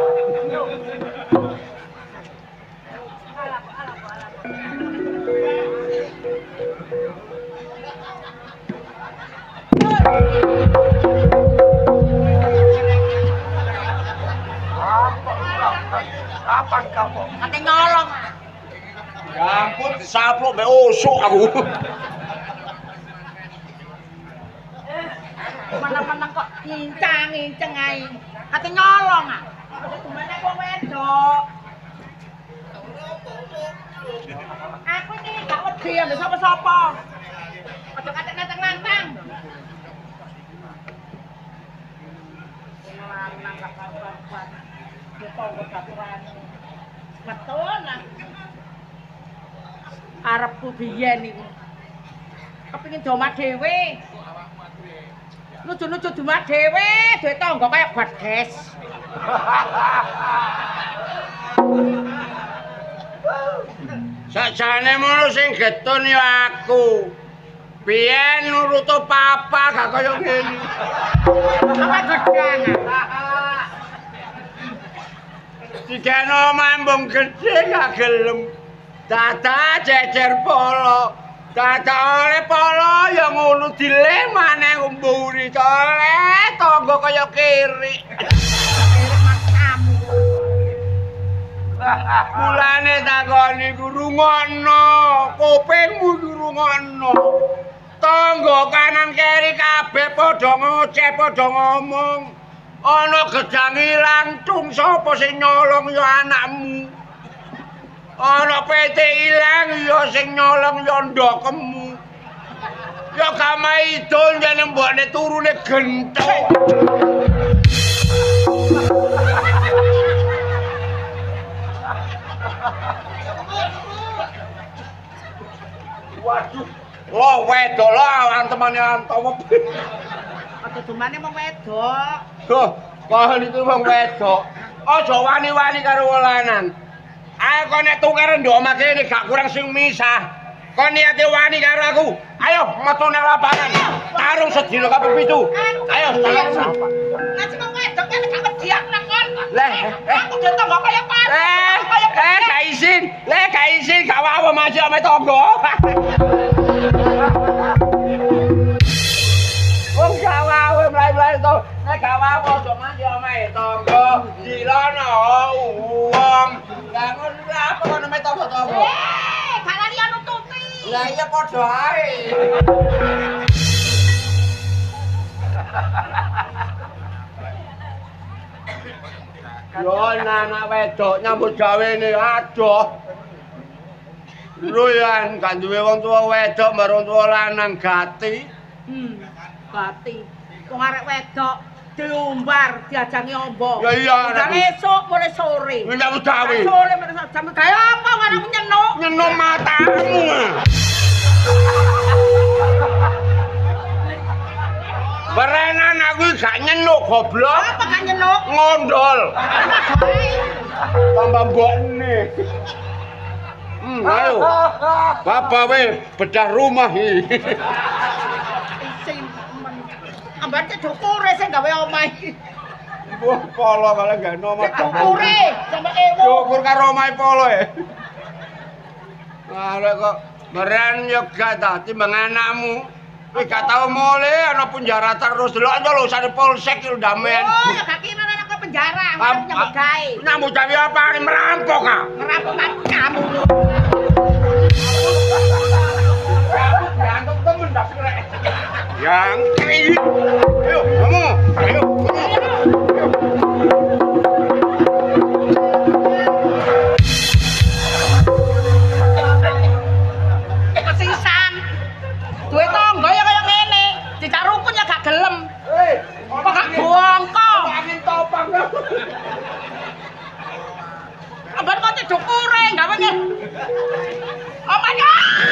Kapan kamu? Ate nyolong. Ya ampun, disaplok mbek usuk aku. Meneng-meneng kok ngincang-nginceng ae. Ate nyolong ah. Gimana wong wedok? Aku iki gak wedi ambek sapa-sapa. Aja katek nantang-nantang. Lanang gak kapan-kapan. Ditonggo daturan. Betul lah. Arepku biyen iku. Kepengin domat dhewe. Lucu-lucu domat dhewe, duwe tangga kaya badhes. Sakjane mono sing getun ya aku. Biyen nurut papa gak kaya ngene. Apa gedang? Dikene mambung gedhe gak gelem. Dada jejer polo. Dada oleh polo ya ngono dileh maneh mburi tole tangga kaya kiri. Mulane takoni ku rungokno, kupingmu rungokno. Tangga kanan kiri kabeh padha ngoceh, padha ngomong. Ana gedang ilang tung sapa sing nyolong ya anakmu. Ana pete ilang ya sing nyolong ya ndokemu. Ya gama idul jane mbokne turune genthuk. Waduh, lo wedok lo antemane antom. Aja dumane wong wedok. Loh, pohon itu wong wedok. Aja wani-wani karo wong lanang. Ayo kok nek tuker ndok makene gak kurang sing misah. Kon niate wani karo aku. Ayo metu nang lapangan. Tarung sedina kaping 7. Ayo, sapa? Nek wong wedok kan gak wedi aku nang kon. Leh, Aku jeneng kok kaya gak izin. Gak izin, gak apa-apa masih ame tangga. Wong gak wae mlayu-mlayu to. Nek gak apa aja mandi omahe tangga. Dilono wong. Lah ngono apa kono ame tangga-tangga. Gak lali nututi. Lah iya padha ae. Yo anak wedok nyambut gawene adoh. Luyan gak duwe wong tuwa wedok marang tuwa lanang gati. Gati. Wong arek wedok diumbar diajangi ombo. Ya iya. Jam esuk mulai sore. Nyambut gawe. Sore mulai jam gawe apa anakmu nyenuk? Nyenuk matamu. Berenan aku gak nyenuk goblok. Apa gak nyenuk? Ngondol. Tambah mbokne. Ayo. Bapak we bedah rumah iki. Isin men. Ambate dukure sing gawe omah iki. Wah, polo kale gak nomor. Dukure sampe ewo. Syukur karo omahe polo e. Arek kok beren yo gak ta timbang anakmu. Kowe gak tau mole ana penjara terus lho aja lho sare polsek yo damen. Oh, ya gak kira anak ke penjara, nyambut gawe. Nyambut gawe apa merampok ah. Ngerampok kamu. Diantuk temen dak sirek. Yang iki. Ayo, kamu. Ayo. Kesisan. Duwe tangga ya kaya ngene. Dicak rukun ya gak gelem. Kok gak bongko. Angin topang. Ambar kok ceduk ure gawe ngene. Oh my god.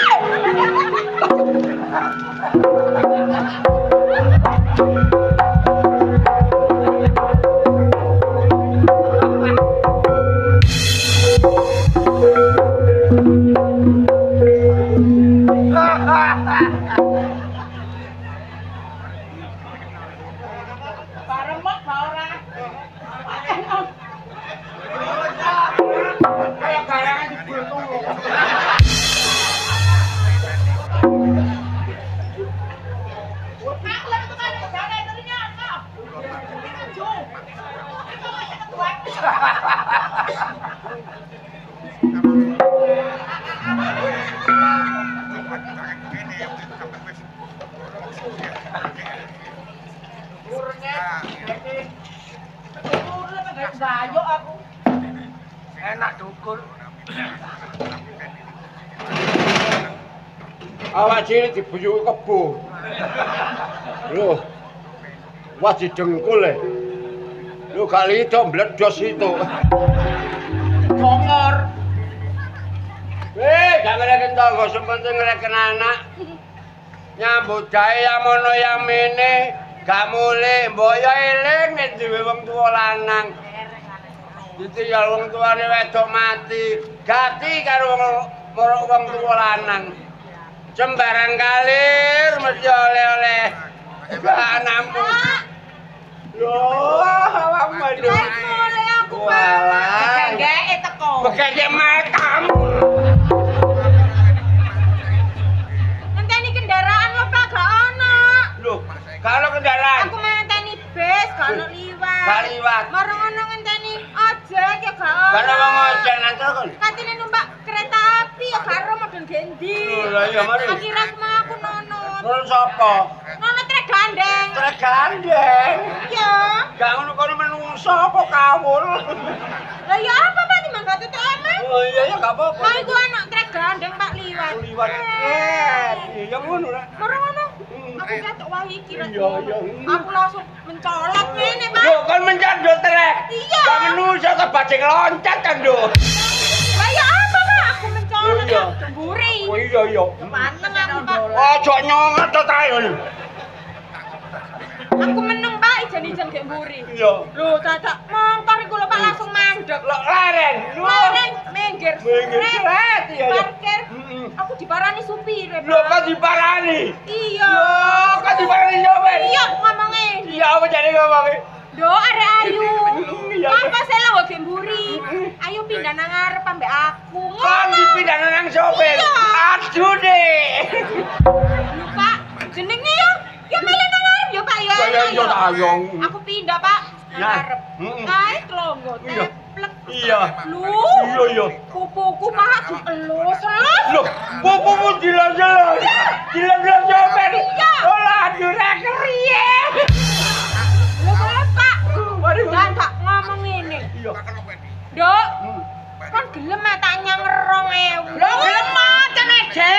Bayok aku. Enak dukur. Awak cilik dibuyuki kebo. Lho. Wah didengkul e. Lho kali itu mbledos itu. Gongor. Gak ngereken tangga, sepenting ngereken anak. Nyambut gawe yang mono yang mene, gak mulih, mbok ya eling nek duwe wong tuwa lanang. Ditinggal wong tuane wedok mati, gati karo wong tuwa lanang. Sembarang kalir mesti oleh-oleh anakmu. Loh, awakmu lho. Mulai aku Walah. Begeke teko. Begeke matamu. Ngenteni kendaraan lo Pak gak ono. Loh, kalau kendaraan Aku ngenteni bis gak ono liwat. gak liwat. Marang ono ngenteni ojek ya gak ono. Kalau wong ojek nanti kan. Katine numpak kereta api ya karo model gendi. Loh, lah iya mari. Akhirnya aku nonton. Terus sapa? Nonton trek gandeng. Trek gandeng. Iya. Gak ngono kono menungso kok kawul. Lah ya apa Pak timbang gak tutuk omah? Oh iya ya gak apa-apa. Lah iku anak trek gandeng Pak liwat. Liwat. Iya ngono lah. Marang ono. Aku ketok wae iki rek. Iya, iya. Aku langsung mencolot ngene Pak. Loh, kan mencandol trek. Iya. Gak menungso kok bajing loncat kan, Nduk. Lah ya apa Pak? Aku mencolot Iya. ya mburi. Oh iya iya. Panteng aku Pak. Ojo nyonget to ta yo. Aku meneng Pak ijan-ijan gek mburi. Iya. Lho dadak motor iku lho Pak langsung mandek. Lho laren. Laren minggir. Minggir, Sret. sret, iya, iya. Parkir. Mm-mm. Aku diparani supir Pak. Lho kok diparani? Iya. Lho kok diparani nyopir? Iya ngomongnya. Iya apa jadi ngomongnya? Do arek ayu. Iya. Apa saya lho gek mburi. Ayo pindah nang ngarep ambek aku. Kan dipindah nang sopir. Iya. Aduh deh. Lho Pak, jenenge yo. Yo mele nang ngarep yo Pak yo. Iya, iya, ayo. Aku pindah Pak nang Nah, ngarep. mm-mm. Kae tlonggo Iya. teplek. Iya. Lu. Iya iya. Kupuku Pak dielus. Loh, pupumu dilos-los. Dilos-los sopir. Iya. Olah durek riye. Lho Pak. Waduh. Dan tak ngomong ngene. Iya. Dok, kan gelem tak nyang 2.000. Lho gelem macen aja.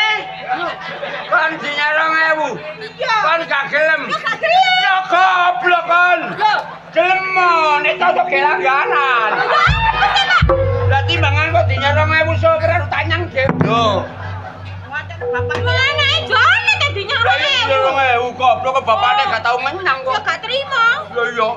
Kan dinya 2.000. Iya. Kan gak gelem. Ya gak gelem. Ya goblok kan. Lho, Gelem mon, itu tuh gelangganan. lho apa sih Pak? Lah timbangan kok dinya 2.000 sopir harus tanyang dhewe. Macen bapak mana jane tadinya Lah iya 2.000 goblok kok bapakne gak tau ngenyang Ya kok. gak terima. Lah iya.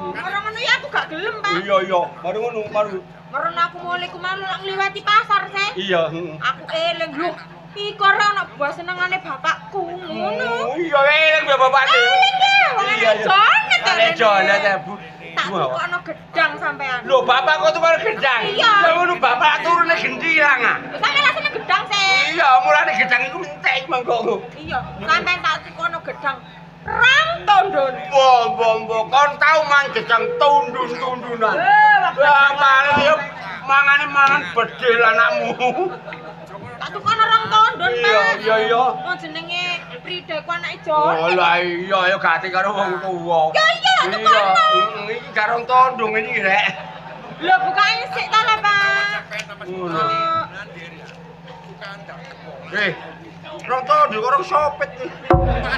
Orang ngono ya aku gak gelem, Pak. Iya iya, baru ngono baru. Karena aku mulai kemarin lang liwati pasar, Seh. Iya. Aku eling lho. Iku ora ana buah senengane bapakku. Ngono. Iya eling ya bapakne. Eling ya, wong Iya, iya. jane to. Ale jane ta, Bu. Tak tukokno gedang sampean. Lho, bapak kok tuh gedang. Iya. Lah ngono bapak turune gendilang ah. Sampeyan rasane gedang, Seh. Iya, mulane gedang iku entek mangko. Iya, sampeyan tak tukokno gedang. Rang tondon. Wah, kon tau man gedang tundun-tundunan. waktu Lah paling yo mangane mangan bedil anakmu. tak tukokno rang tondon, Pak. Iya, iya, iya. Oh jenenge Frida ku anake Oh Jon. lah iya ya gati karo wong tuwa. Ya iya, tukokno. Iki karo tondong iki rek. Lho bukane sik ta lah, Pak. Ngono. Eh, Rong tondong karo sopet.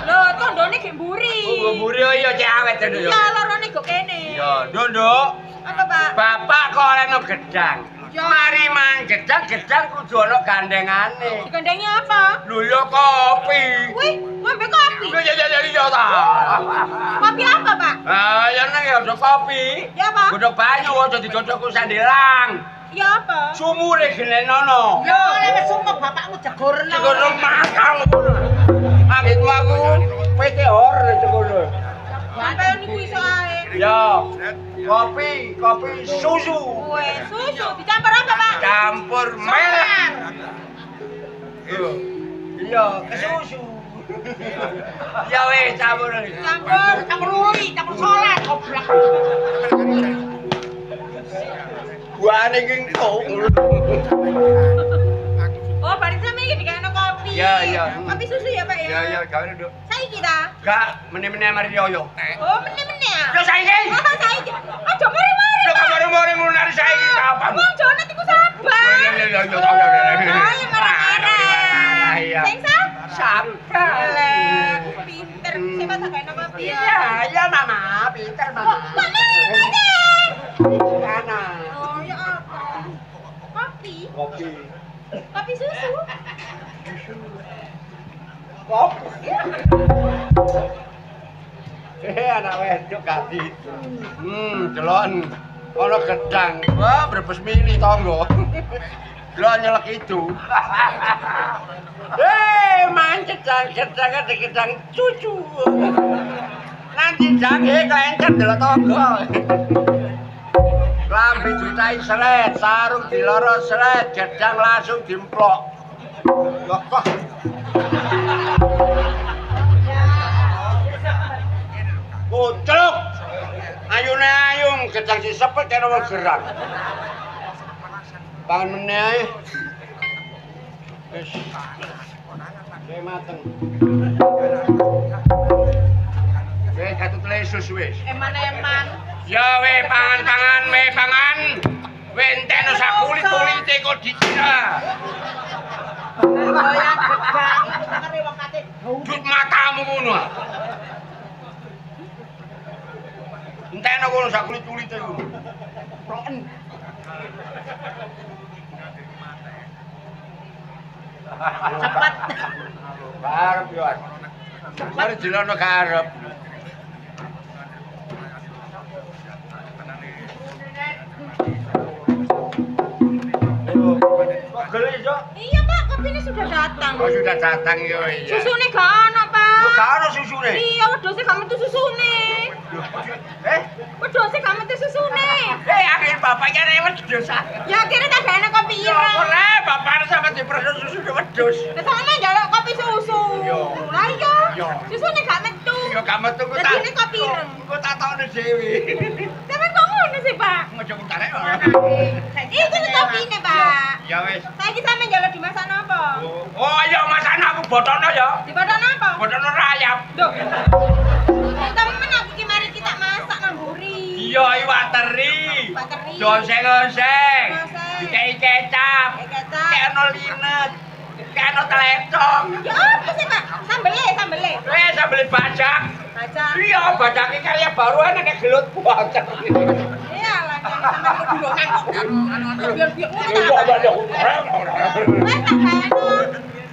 lho tondone gek mburi. Oh, mburi iya cek awet to yo. Iya, lorone go kene. Iya, Nduk. Apa, Pak? Bapak kok olehno gedang. Ya. Mari mang gedang kudu ana gandengane. Digandengi apa? Lho ya kopi. Wih, ngombe kopi. Iya ta. Kopi apa, Pak? Ah, ya nang ya ada kopi. Ya apa? Godhog banyu aja digodhog sandelang. Ya apa? Sumure genenono. Yo, lek sumpah bapakmu jegorno. Godhog makal. Angitmu aku meteor cekono. Sampeyan niku iso ae. Ya. Kopi susu. Weh, susu dicampur apa, Pak? Campur merah. Iya, ke susu. Ya wes campur. Campur uri, campur sholat, goblok. buane iki kok. Oh, bari sampe iki dikene kopi. Iya, iya. Kopi susu ya, Pak ya? Ya ya gawe nduk. Saiki ta? Gak meneh-meneh mari yoyo. Oh, meneh-meneh ya. Yo saiki. Oh, saiki. Aja mari-mari. Yo kemarin-kemarin ngunari saiki kapan? Wong Jonet iku sabar. Iya iya iya. Ayo marah-marah. Iya. Sing sah? Sabar. Lah, pinter. Siapa tak kena kopi ya? Iya, iya Mama, pinter Mama. Mana? Kana. Oh, ya apa? Kopi. Kopi. Kopi susu. Kopi. Anak wedok gati. Delon. Ana gedang. Wah, brebes mili tangga. Delon nyelek itu. Mancet gedang gedang cucu. Nanti jange kelencer delok tangga. Lambi ditai seret, sarung diloro seret, gedang langsung dimplok. Loh kok. Kucluk. Ayune ayung gedang disepet karo wong gerak. Pangan meneh ae. Wis. Wis mateng. Wis katut lesus wis. Eman-eman. Ya we pangan-pangan, we pangan. We entekno sakulit-kulite kok dikira. Goyang gedang iku ngene wong kate. Dut matamu ngono. Entekno kono sakulit-kulite iku. Cepet. Karep yo. Mari dilono karep. Kok geli yo? Iya, Pak, kopinya sudah datang. Oh sudah datang yo iya. Susune gak ono, Pak. Lu gak ono susune. Iya, wedhuse gak metu susune. Wedhuse gak metu susune. Akhir bapaknya rewet dosa. Ya akhirnya tak gak enak kopi Ya ireng. ora, bapaknya sama diproses susu wedhus. Lah sampe njaluk kopi susu. Yo. Lah iya. Yo. Susune gak metu. Yo gak metu ku tak. Jadi ini kopi ireng. Ku tak tokne dhewe. Sampe kok ngono sih, Pak? Ngojo entarek ora. Iki kopine, Pak. Ya wis. Saiki sampe njaluk dimasak napa? Oh ayo masakno aku botono ya. Dipadha napa? Botono rayap. Duh. Temen aku ki mari kita masak nang mburi. Iya iwak teri. Iwak teri. Doseng-oseng. Doseng. Dikei kecap. Dikei kecap. Keno linet. Keno telecong. Ya apa sih, Pak? Sambele. Sambel bajak. Baca. Iya, bajaknya karya baru enak kayak gelut bajak. Iya lah, sampe kedulungan kok. Biar-biar ngono Iya, ta. ada. Wes tak kano.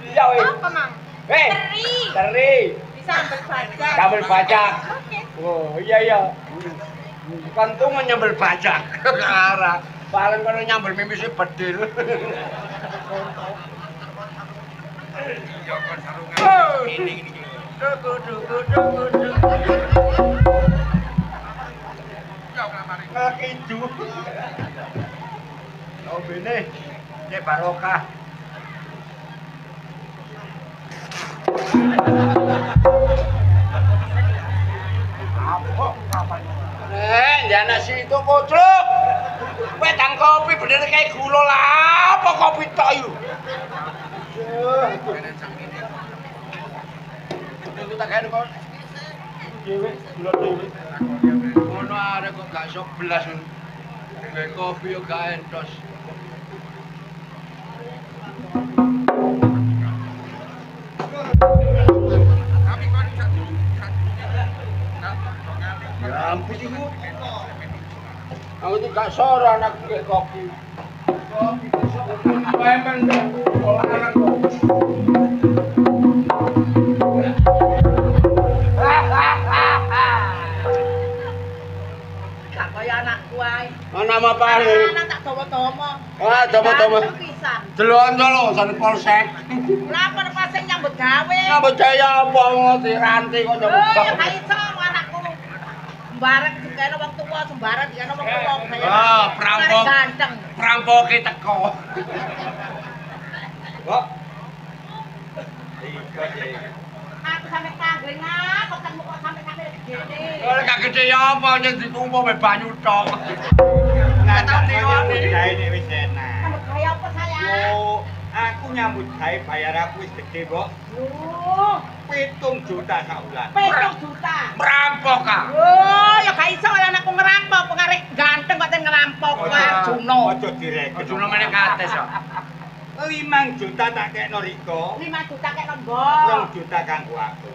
Iya, wis. Apa, Mang? Hei, Teri. teri. Disambel bajak. Sambel bajak. Oke. Oh, iya. Kantung nyambel bajak. Arah. Paling kalau nyambel mimisnya bedil. Itu. Oh bene, cek barokah. Jana situ kocok. Wedang kopi bener kayak gula lah, apa kopi tok yu. Aku tak kene kok. Dhewe, gula dhewe. Ngono arek kok gak sok belas. Nggae kopi yo gak entos. Ya ampun iku. Aku tuh gak sore anak nggae kopi. Kopi kok pemen olah anak kok. Gak kaya anakku ae. Nama apa nih? Anak tak dawa-dawa. Ah, dawa-dawa. Pisan. Delon lo, san polsek. Lah apa pasing nyambut gawe? Ngapa jaya apa ngerti ranti kok nyambut Oh, ya gawe. gak iso anakku. Sembarang dikene wong tuwa, sembarang dikene wong tuwa. Ah, perampok. Ganteng. Perampoke teko. Kok? Aku sampe pangling kok ketemu kok sampe gede. Ora gak gede ya apa nyang ditumpu me banyu tok. Lah tak nyambut gawe nek wis enak. Nyambut gawe apa saya? Yo, aku nyambut gawe bayar aku wis gede kok. Loh, 7 juta sak wulan. 7 juta. Merampok ah. Oh, ya gak iso lan aku ngerampok, kok arek ganteng kok ten ngerampok Arjuno. Ojo direken. Juno meneh kates kok. 5 juta tak kekno Riko. 5 juta kek nombor. 2 juta kanggo aku.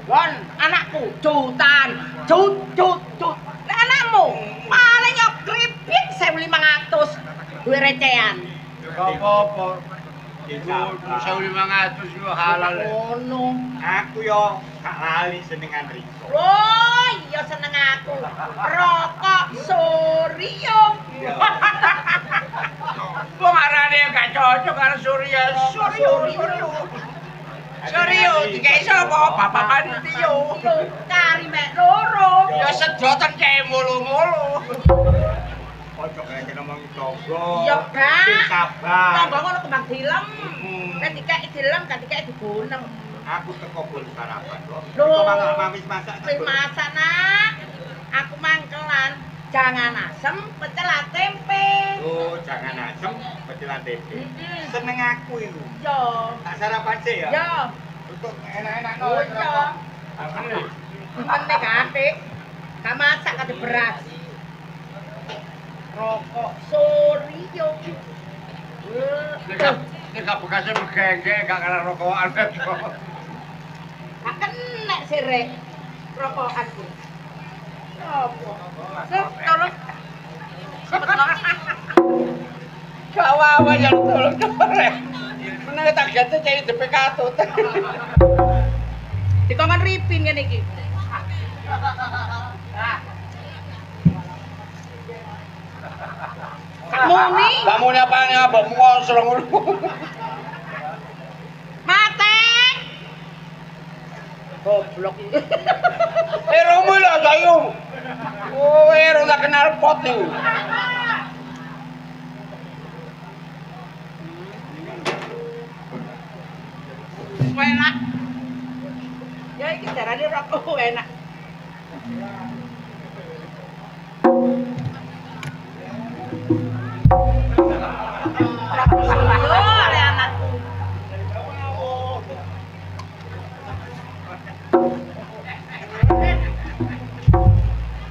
Gon, anakku jutaan. Jut. Lah anakmu paling yo kripit 1.500. Duwe recehan. Apa-apa. Iku 1.500 yo halal. Ngono. Aku yo gak lali senengan Riko. Oh, iya seneng aku. Rokok Suryo. Wong arane gak cocok karo Surya. Suryo dikai sapa? Bapak panitia. Kari mek loro. Ya sedoten kae mulu-mulu. Ojo kaya ngomong tonggo. Iya, Kak. Sing sabar. Tonggo ngono kembang dilem. Nek dikek dilem, gak dikek dibonem. Aku teko bol sarapan kok. Loh. Kok malah mamis masak. Wis masak, Nak. Aku mangkelan. Jangan asem, pecel tempe. Oh, jangan asem, pecilan tempe. Seneng aku itu. Yo. Tak sarapan sih ya. Yo. Untuk enak-enak Oh, yo. Mene gate. Gak masak kate beras. Rokok Suryo. Nek gak bekasnya begengge gak kena rokokan. Gak kena sih, Rek. Rokokan ku. Apa? Tolong. Kawawa yang tolong-tolong. Meneh tak gate cek depe katut. Dikongkon ripin ngene iki. Muni. Kamu ni apaan ya? Mbok ngosol ngono. Mate. Goblok. Eromu lah sayu. Oh, ero tak kenal pot nih. Enak. Ya iki darane rokok enak. Yo, are anakku.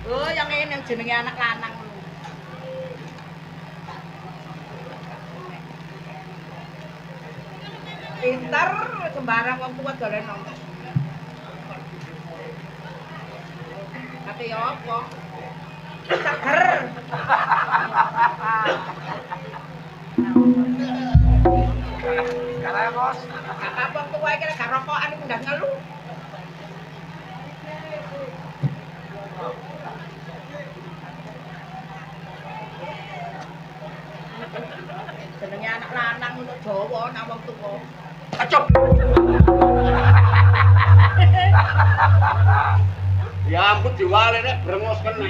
Oh, yang ini yang jenenge anak lanang. Pinter, sembarang wong tua dolen nonton. Tapi ya apa? Seger. Karena bos. Kakak wong tua iki gak rokokan iku ndak ngelu. Jenenge anak lanang untuk Jawa nang wong tua. Acop. Ya ampun diwale nek brengos kena.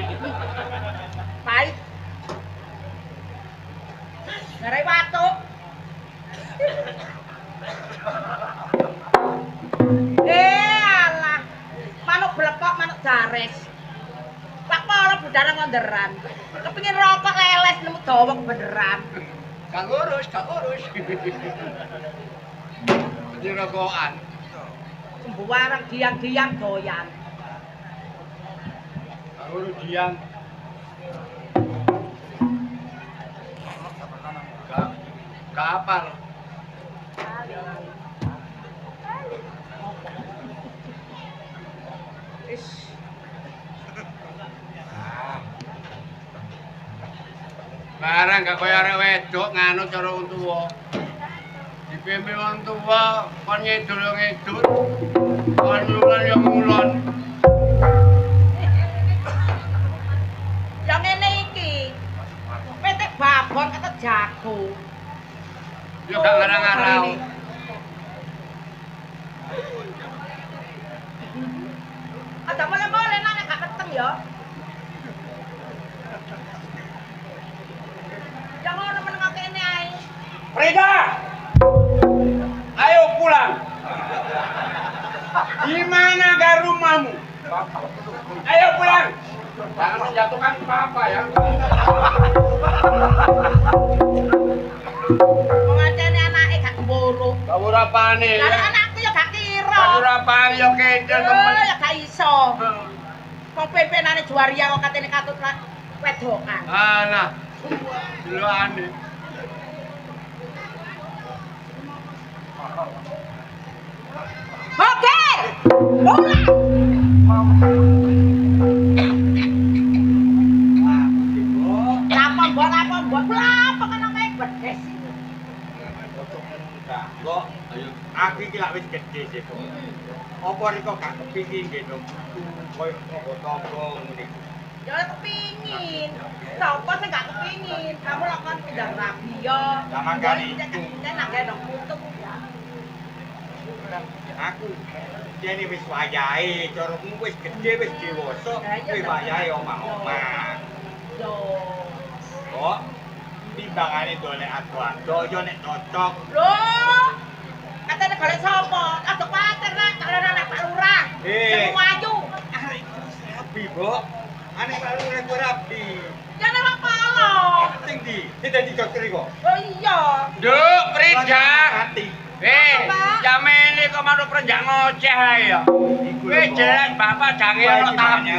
Pahit. Ngarai watuk. Alah. Manuk blekok, manuk jares. Pak Polo budara ngonderan. Kepengin rokok leles nemu dawa beneran. Gak urus. Di rokokan. Sembuarang diang-diang doyan. Gak urus diang. Gak apal. Barang gak kaya arek wedok nganu cara wong tuwa. Dipimpin wong tuwa, kon ngidul yo ngidul. Kon ngulon yo ngulon. Yang ngene iki. Petek babon kata jago. Yo gak ngarang-ngarang. Ada boleh-boleh nang gak keteng ya. Jangan ono meneng kene ae. Frida! Ayo pulang. Di mana rumahmu? Ayo pulang. Jangan menjatuhkan apa ya. Mengaceni anake gak kemburu. Kamu rapane. Lah anakku ya gak kira. Kamu rapane yo kedel temen. Ya gak iso. Wong pimpenane Juwaria kok katene katut wedokan. Ah nah. Delokane. Oke. Mulai. Lapor, mbok. Lapor kan nek bedes. Kok ayo aku iki lak wis gedhe sih kok. Apa riko gak kepingin gitu. Koyo tonggo ngene. Ya kepingin. Sopo sing gak kepingin? Kamu lakon pindah rabi yo. Zaman kali itu. Nek nang kene putuk. Aku jane wis wayahe, caramu wis gedhe wis dewasa, kuwi wayahe omah-omah. Yo. Kok timbangane dolek ado-ado yo nek cocok. Loh. Katanya golek sapa? Aduh kuwatir nek kalau anak Pak Lurah. Sing ayu. Rabi, Mbok. Ane baru nek rabi. Ya nek kepala. Sing ndi? Sing dadi dokter kok. Oh iya. Duk, Prida. Hati. Jamene kok manuk prenjak ngoceh ae ya. Wis jelas bapak jange ono tamu.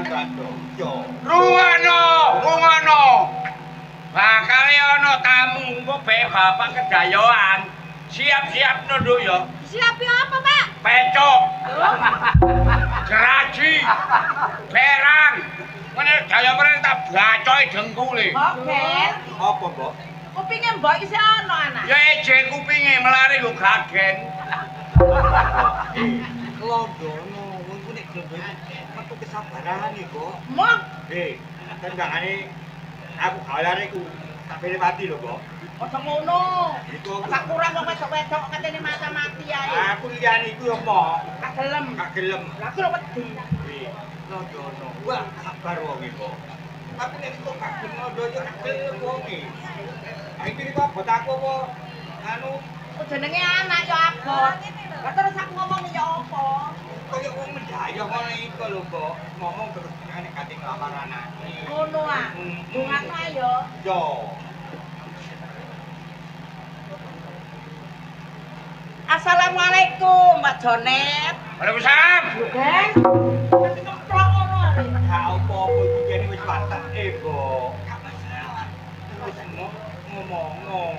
Rungono. Bakal ono tamu engko bae bapak kedayoan. Siap-siap nunduk ya. Siap ya apa, Pak? Pecok. Geraji. Berang. Ngene daya mrene tak bacoki dengkule. Oke. Apa, Mbok? Kupinge mbok isih ana anak. Ya eje kupinge melari lho gagen. Londono, wong ku nek glembeng metu kesabaran iki, kok. Moh. Tendangane aku galare ku tak pilih mati lho, kok. Aja ngono. Iku Tak kurang wong wedok-wedok katene mati-mati ae. aku liyane iku yo apa? Gak gelem. Gak gelem. Lah kira wedi. Londono. Wah, sabar wong iki, kok. Tapi nek kok gak gelem londo yo gak gelem wong iki. Iki kok abot aku apa? Anu Kok jenenge anak yo abot. Lah terus aku ngomong ya apa? koyo wong mendayo ngono iku lho, kok. Ngomong terus nek kate nglamar anake. Ngono ah. Bungakno ayo. Yo. Assalamualaikum, Mbak Jonet. Waalaikumsalam. Geng. Tapi kemprok ngono. Gak apa-apa iki jane wis pateke, kok. Gak masalah. Terus ngomong.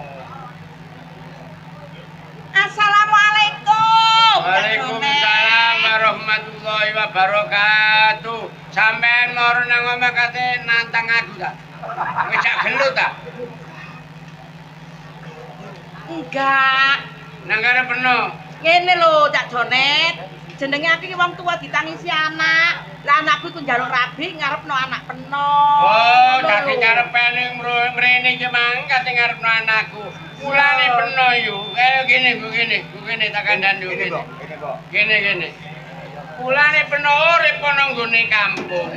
Assalamualaikum. Waalaikumsalam warahmatullahi wabarakatuh. Sampeyan moro nang omah kate nantang aku ta? Wis gak gelut ta? Enggak. Nang kene peno. Ngene lho, Cak Jonet. Jenenge aku iki wong tua ditangisi anak. Lah anakku iku njaluk rabi ngarepno anak peno. Oh, dadi karepane mrene iki mang kate ngarepno anakku. Mulane peno yo. Kayak gini tak kandhan yo Ini, gini. kok. Ini, kok. Gini. Mulane peno urip ana nggone kampung.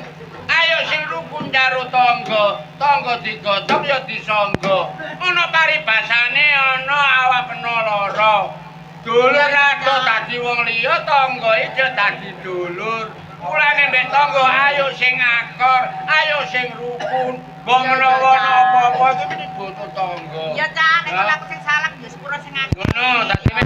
Ayo sing rukun karo tangga digodhog ya disangga. Ana paribasane ana awak peno lara. Dulur ado dadi wong liya tangga iki dadi dulur. Mulane mbek tangga ayo sing akor, ayo sing rukun. Mbok menawa apa-apa iki mesti butuh tangga. Ya Cak, nek aku sing salah ya sepuro sing aku. Ngono, dadi nek